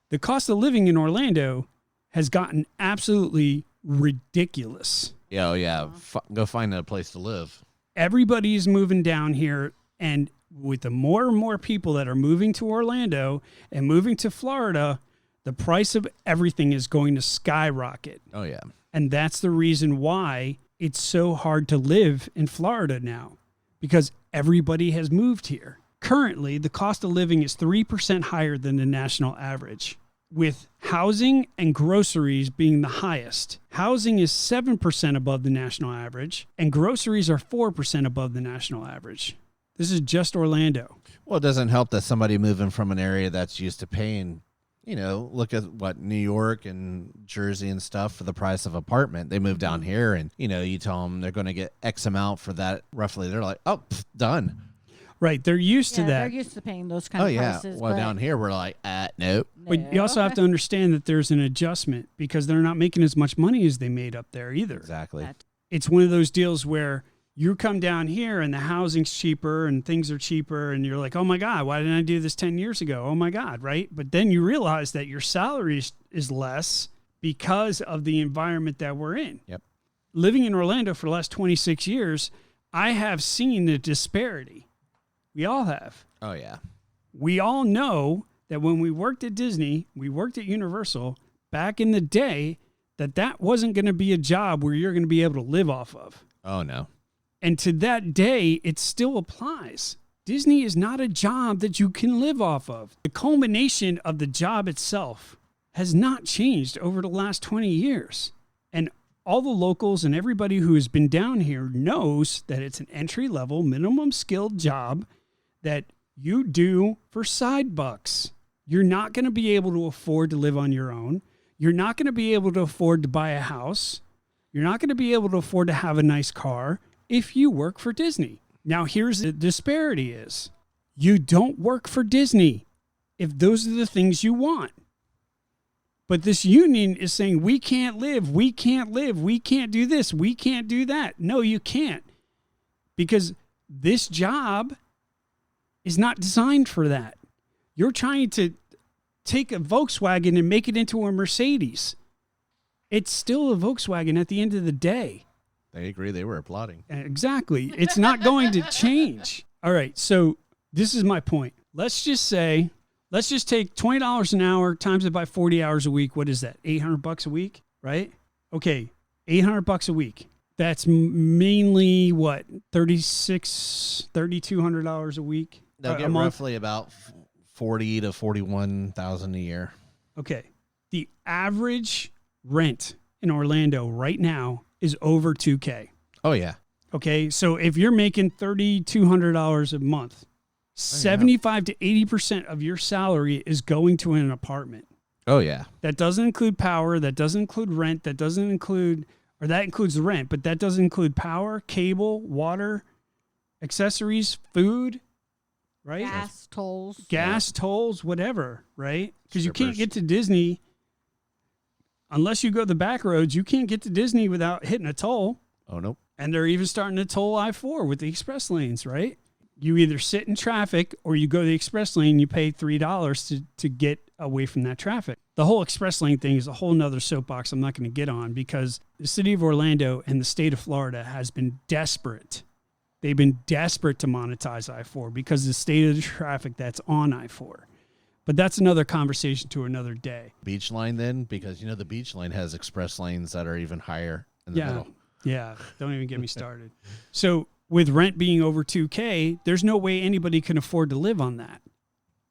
the cost of living in Orlando has gotten absolutely ridiculous. Yeah, oh, yeah. Go find a place to live. Everybody is moving down here, and with the more and more people that are moving to Orlando and moving to Florida, the price of everything is going to skyrocket. Oh, yeah. And that's the reason why it's so hard to live in Florida now, because everybody has moved here. Currently, the cost of living is 3% higher than the national average, with housing and groceries being the highest. Housing is 7% above the national average, and groceries are 4% above the national average. This is just Orlando. Well, it doesn't help that somebody moving from an area that's used to paying, look at what New York and Jersey and stuff for the price of apartment. They move down here and, you tell them they're going to get X amount for that. Roughly, they're like, oh, done. Right. They're used to that. They're used to paying those kind of prices. Well, down here, we're like, nope. But you also have to understand that there's an adjustment because they're not making as much money as they made up there either. Exactly. It's one of those deals where you come down here and the housing's cheaper and things are cheaper and you're like, oh my God, why didn't I do this 10 years ago? Oh my God, right? But then you realize that your salary is less because of the environment that we're in. Yep. Living in Orlando for the last 26 years, I have seen the disparity. We all have. Oh, yeah. We all know that when we worked at Disney, we worked at Universal back in the day, that wasn't going to be a job where you're going to be able to live off of. Oh, no. And to that day, it still applies. Disney is not a job that you can live off of. The culmination of the job itself has not changed over the last 20 years. And all the locals and everybody who has been down here knows that it's an entry-level, minimum skilled job that you do for side bucks. You're not going to be able to afford to live on your own. You're not going to be able to afford to buy a house. You're not going to be able to afford to have a nice car if you work for Disney. Now, here's the disparity is you don't work for Disney if those are the things you want. But this union is saying, we can't live, we can't do this, we can't do that. No, you can't. Because this job is not designed for that. You're trying to take a Volkswagen and make it into a Mercedes. It's still a Volkswagen at the end of the day. They agree. They were applauding. Exactly. It's not going to change. All right. So this is my point. Let's just take $20 an hour, times it by 40 hours a week. What is that? $800 a week, right? Okay. $800 a week. That's mainly what? $3,200 a week? They'll get roughly about 40 to 41,000 a year. Okay. The average rent in Orlando right now is over $2,000. Oh, yeah. Okay. So if you're making $3,200 a month, 75 to 80% of your salary is going to an apartment. Oh, yeah. That doesn't include power. That doesn't include rent. That includes the rent, but that doesn't include power, cable, water, accessories, food, right? Gas, tolls, whatever, right? Because you can't get to Disney unless you go the back roads. You can't get to Disney without hitting a toll. Oh, nope. And they're even starting to toll I-4 with the express lanes, right? You either sit in traffic or you go to the express lane and you pay $3 to get away from that traffic. The whole express lane thing is a whole nother soapbox I'm not going to get on because the city of Orlando and the state of Florida has been desperate. They've been desperate to monetize I-4 because of the state of the traffic that's on I-4. But that's another conversation to another day. Beach line then, because the beach line has express lanes that are even higher in the middle. Yeah, don't even get me started. So with rent being over $2,000, there's no way anybody can afford to live on that.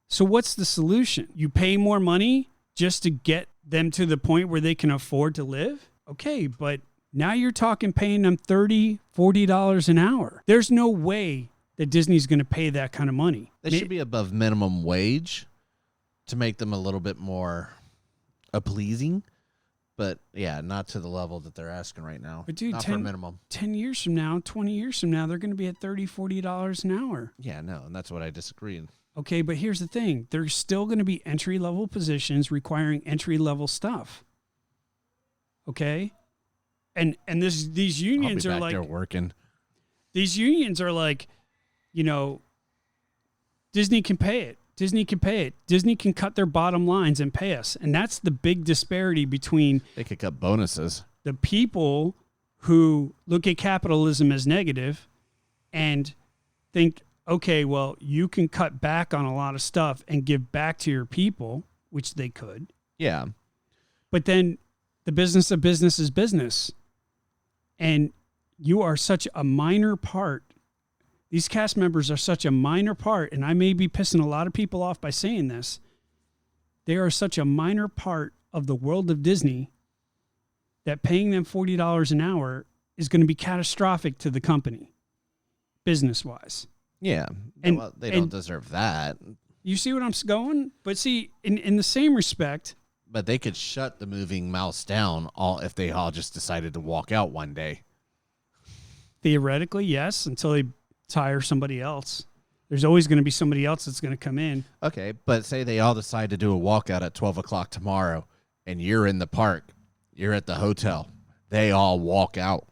So what's the solution? You pay more money just to get them to the point where they can afford to live? Okay, but now you're talking paying them $30, $40 an hour. There's no way that Disney's going to pay that kind of money. They should be above minimum wage to make them a little bit more pleasing. But, yeah, not to the level that they're asking right now. But, dude, not for minimum. 10 years from now, 20 years from now, they're going to be at $30, $40 an hour. Yeah, no, and that's what I disagree in. Okay, but here's the thing. There's still going to be entry-level positions requiring entry-level stuff. Okay? And these unions I'll be are back like... there working. These unions are like, Disney can pay it. Disney can pay it. Disney can cut their bottom lines and pay us. And that's the big disparity between... They could cut bonuses. The people who look at capitalism as negative and think, okay, well, you can cut back on a lot of stuff and give back to your people, which they could. Yeah. But then the business of business is business. And you are such a minor part. These cast members are such a minor part, and I may be pissing a lot of people off by saying this. They are such a minor part of the world of Disney that paying them $40 an hour is going to be catastrophic to the company, business-wise. Yeah. And- well, they and- don't deserve that. You see what I'm going? But see, in the same respect, But they could shut the moving mouse down all if they all just decided to walk out one day. theoretically, yes, until they hire somebody else. There's always going to be somebody else that's going to come in. Okay, but say they all decide to do a walkout at 12 o'clock tomorrow, and you're in the park, you're at the hotel, they all walk out.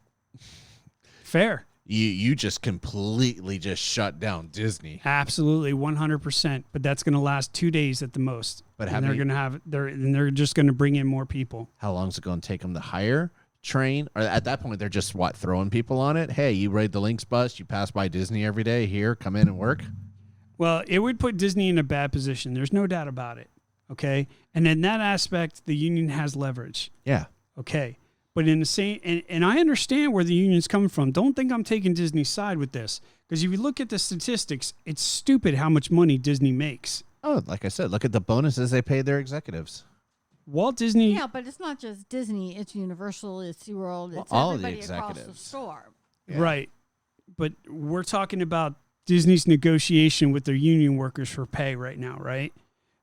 Fair. You just completely just shut down Disney. Absolutely, 100%. But that's going to last 2 days at the most. But and they're just going to bring in more people. How long is it going to take them to hire, train? Or at that point, they're just, throwing people on it? Hey, you ride the Lynx bus, you pass by Disney every day, here, come in and work? Well, it would put Disney in a bad position. There's no doubt about it. Okay? And in that aspect, the union has leverage. Yeah. Okay. But in the same, and I understand where the union's coming from. Don't think I'm taking Disney's side with this. Because if you look at the statistics, it's stupid how much money Disney makes. Oh, like I said, look at the bonuses they paid their executives. Walt Disney. Yeah, but it's not just Disney. It's Universal. It's SeaWorld. It's all of the everybody across the executives. store. Yeah. Right. But we're talking about Disney's negotiation with their union workers for pay right now, right?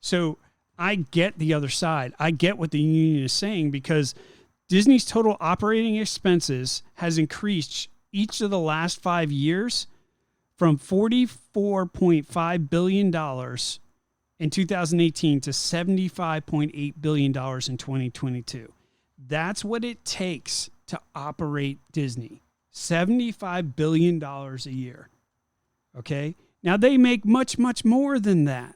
So I get the other side. I get what the union is saying because Disney's total operating expenses has increased each of the last 5 years from $44.5 billion in 2018 to $75.8 billion in 2022. That's what it takes to operate Disney. $75 billion a year. Okay? Now, they make much, much more than that.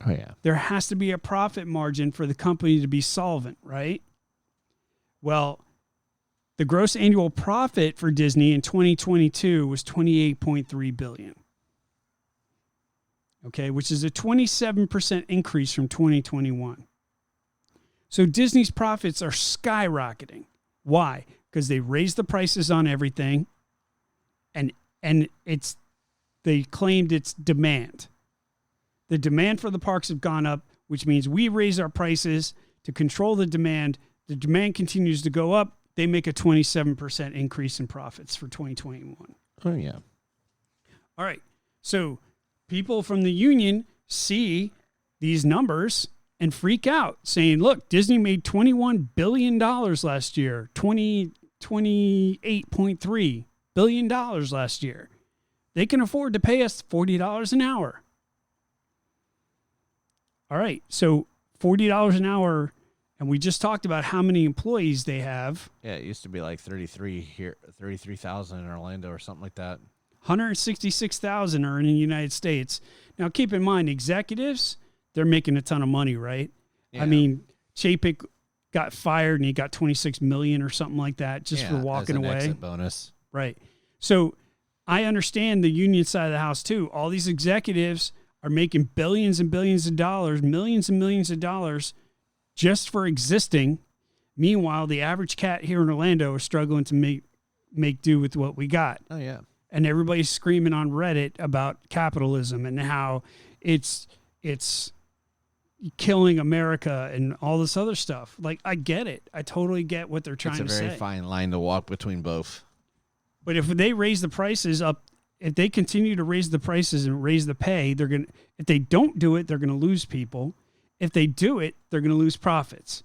Oh, yeah. There has to be a profit margin for the company to be solvent, right? Well, the gross annual profit for Disney in 2022 was $28.3 billion. Okay, which is a 27% increase from 2021. So Disney's profits are skyrocketing. Why? Because they raised the prices on everything, and they claimed it's demand. The demand for the parks have gone up, which means we raise our prices to control the demand. The demand continues to go up. They make a 27% increase in profits for 2021. Oh, yeah. All right. So people from the union see these numbers and freak out, saying, look, Disney made $21 billion last year, $28.3 billion last year. They can afford to pay us $40 an hour. All right. So $40 an hour. And we just talked about how many employees they have. Yeah, it used to be like 33,000 in Orlando or something like that. 166,000 are in the United States. Now, keep in mind, executives, they're making a ton of money, right? Yeah. I mean, Chapek got fired and he got $26 million or something like that just for walking as an away. Exit bonus. Right. So I understand the union side of the house too. All these executives are making billions and billions of dollars, millions and millions of dollars just for existing. Meanwhile, the average cat here in Orlando is struggling to make do with what we got. Oh, yeah. And everybody's screaming on Reddit about capitalism and how it's killing America and all this other stuff. Like, I get it. I totally get what they're trying to say. It's a very fine line to walk between both. But if they raise the prices up, if they continue to raise the prices and raise the pay, if they don't do it, they're going to lose people. If they do it, they're going to lose profits.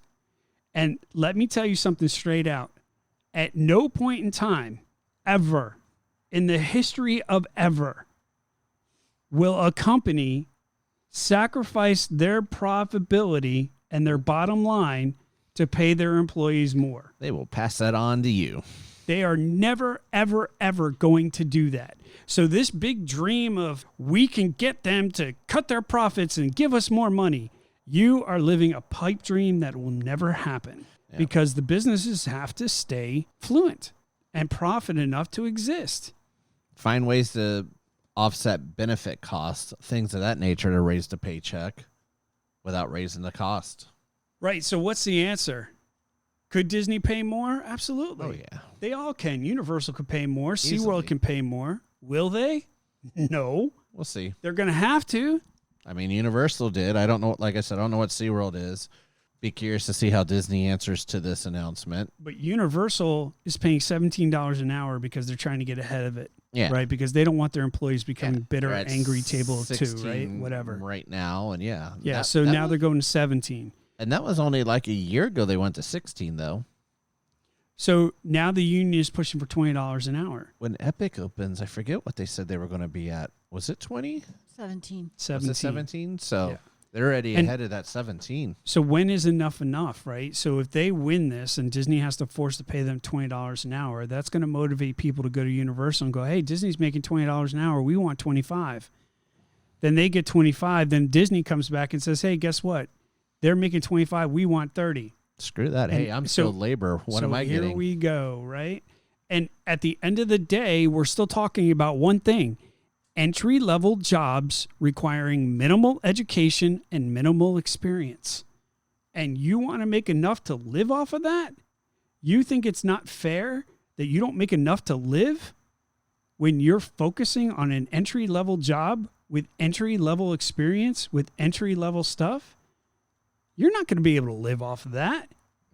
And let me tell you something straight out. At no point in time, ever, in the history of ever, will a company sacrifice their profitability and their bottom line to pay their employees more. They will pass that on to you. They are never, ever, ever going to do that. So this big dream of we can get them to cut their profits and give us more money, you are living a pipe dream that will never happen because the businesses have to stay fluent and profit enough to exist. Find ways to offset benefit costs, things of that nature, to raise the paycheck without raising the cost. Right. So what's the answer? Could Disney pay more? Absolutely. Oh, yeah. They all can. Universal could pay more. Easily. SeaWorld can pay more. Will they? No. We'll see. They're going to have to. I mean, Universal did. I don't know. Like I said, I don't know what SeaWorld is. Be curious to see how Disney answers to this announcement. But Universal is paying $17 an hour because they're trying to get ahead of it. Yeah. Right? Because they don't want their employees becoming bitter, They're at angry table of two, 16 right? Whatever. Right now. And yeah. Yeah. So now they're going to 17. And that was only like a year ago they went to 16, though. So now the union is pushing for $20 an hour. When Epic opens, I forget what they said they were going to be at. Was it 20? 17. 17. Was it 17? So Yeah. they're already And- ahead of that 17. So when is enough, right? So if they win this and Disney has to force to pay them $20 an hour, that's going to motivate people to go to Universal and go, hey, Disney's making $20 an hour. We want 25. Then they get 25. Then Disney comes back and says, hey, guess what? They're making 25. We want 30. Screw that. Hey, I'm so- skilled labor. What am I here getting? we go, right? And at the end of the day, we're still talking about one thing: entry-level jobs requiring minimal education and minimal experience. And you want to make enough to live off of that? You think it's not fair that you don't make enough to live when you're focusing on an entry-level job with entry-level experience, with entry-level stuff? You're not going to be able to live off of that.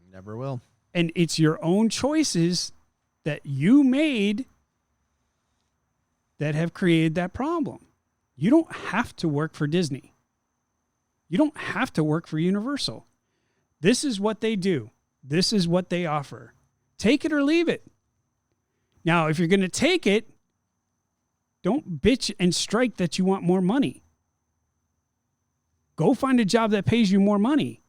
Never will. And it's your own choices that you made that have created that problem. You don't have to work for Disney. You don't have to work for Universal. This is what they do. This is what they offer. Take it or leave it. Now, if you're going to take it, don't bitch and strike that you want more money. Go find a job that pays you more money,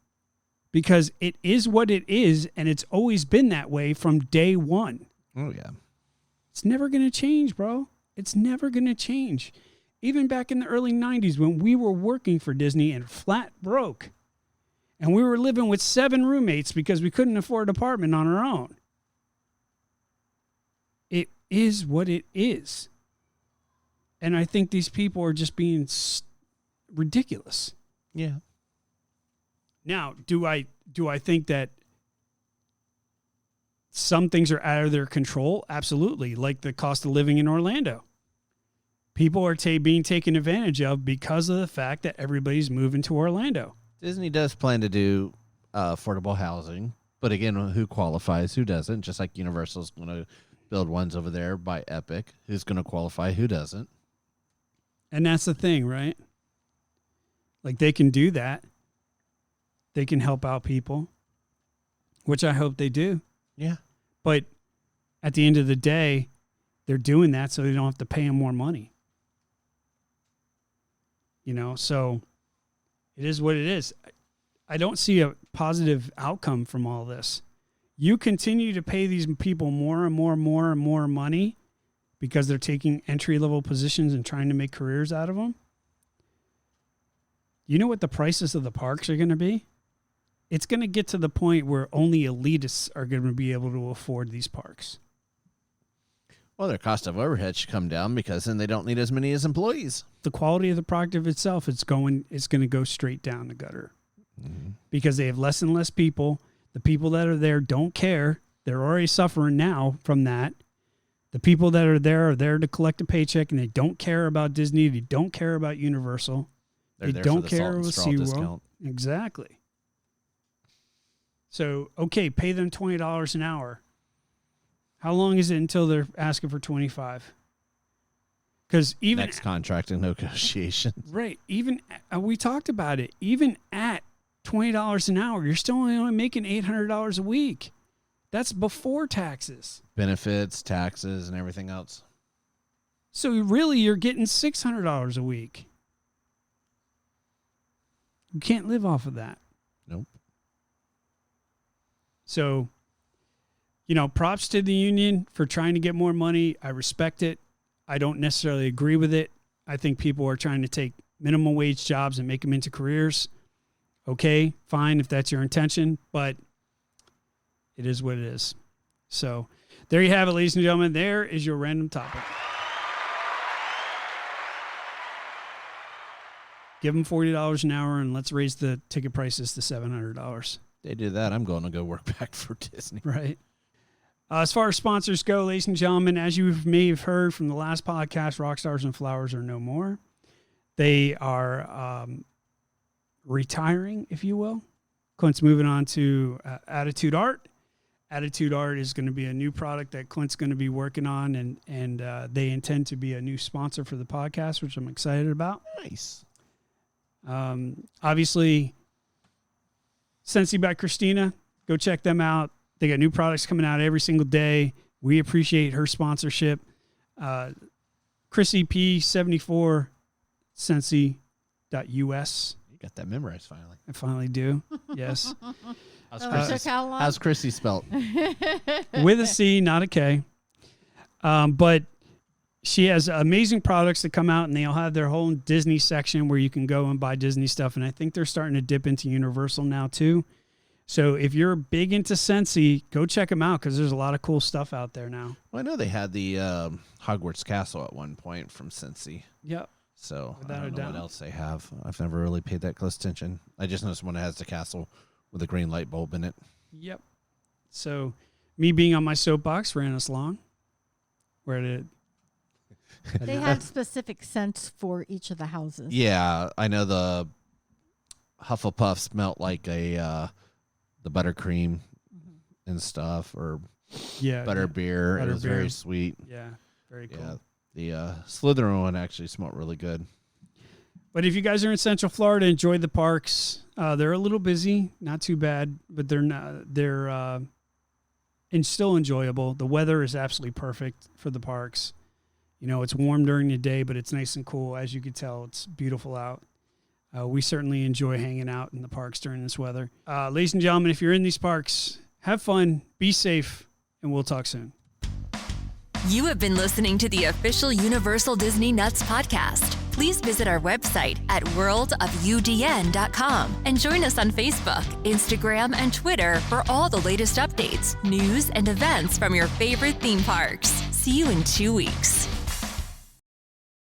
because it is what it is, and it's always been that way from day one. Oh, yeah. It's never going to change, bro. It's never going to change. Even back in the early 90s when we were working for Disney and flat broke, and we were living with 7 roommates because we couldn't afford an apartment on our own. It is what it is. And I think these people are just being ridiculous. Yeah. Now, do I think that some things are out of their control? Absolutely. Like the cost of living in Orlando. People are being taken advantage of because of the fact that everybody's moving to Orlando. Disney does plan to do affordable housing. But again, who qualifies, who doesn't? Just like Universal's going to build ones over there by Epic. Who's going to qualify, who doesn't? And that's the thing, right? Like they can do that. They can help out people, which I hope they do. Yeah. But at the end of the day, they're doing that so they don't have to pay them more money. You know, so it is what it is. I don't see a positive outcome from all this. You continue to pay these people more and more and more and more money because they're taking entry-level positions and trying to make careers out of them. You know what the prices of the parks are going to be? It's going to get to the point where only elitists are going to be able to afford these parks. Well, their cost of overhead should come down because then they don't need as many as employees. The quality of the product of itself, it's going to go straight down the gutter. Mm-hmm. Because they have less and less people. The people that are there don't care. They're already suffering now from that. The people that are there to collect a paycheck, and they don't care about Disney. They don't care about Universal. They're They there don't for the care salt and with straw SeaWorld. discount. Exactly. So, okay, pay them $20 an hour. How long is it until they're asking for 25? Because even Next contract and negotiation. right, even we talked about it. Even at $20 an hour, you're still only making $800 a week. That's before taxes. Benefits, taxes, and everything else. So really, you're getting $600 a week. You can't live off of that. Nope. So, you know, props to the union for trying to get more money. I respect it. I don't necessarily agree with it. I think people are trying to take minimum wage jobs and make them into careers. Okay, fine if that's your intention, but it is what it is. So there you have it, ladies and gentlemen. There is your random topic. Give them $40 an hour, and let's raise the ticket prices to $700. They do that, I'm going to go work back for Disney. Right. As far as sponsors go, ladies and gentlemen, as you may have heard from the last podcast, Rockstars and Flowers are no more. They are retiring, if you will. Clint's moving on to Attitude Art. Attitude Art is going to be a new product that Clint's going to be working on, and they intend to be a new sponsor for the podcast, which I'm excited about. Nice. Obviously, Scentsy by Christina, go check them out. They got new products coming out every single day. We appreciate her sponsorship. Chrissy P74, Scentsy.us. You got that memorized finally. I finally do. Yes. How's Chrissy spelt? With a C, not a K. But she has amazing products that come out, and they'll have their whole Disney section where you can go and buy Disney stuff. And I think they're starting to dip into Universal now too. So if you're big into Scentsy, go check them out because there's a lot of cool stuff out there now. Well, I know they had the Hogwarts Castle at one point from Scentsy. Yep. So Without I don't a know doubt. what else they have. I've never really paid that close attention. I just noticed one that has the castle with a green light bulb in it. Yep. So me being on my soapbox ran us long. Where did They had specific scents for each of the houses. Yeah, I know the Hufflepuff smelt like the buttercream and stuff, or butter beer. It was very sweet. Yeah, very cool. Yeah, the Slytherin one actually smelled really good. But if you guys are in Central Florida, enjoy the parks. They're a little busy, not too bad, but they're not. They're and still enjoyable. The weather is absolutely perfect for the parks. You know, it's warm during the day, but it's nice and cool. As you can tell, it's beautiful out. We certainly enjoy hanging out in the parks during this weather. Ladies and gentlemen, if you're in these parks, have fun, be safe, and we'll talk soon. You have been listening to the official Universal Disney Nuts podcast. Please visit our website at worldofudn.com and join us on Facebook, Instagram, and Twitter for all the latest updates, news, and events from your favorite theme parks. See you in 2 weeks.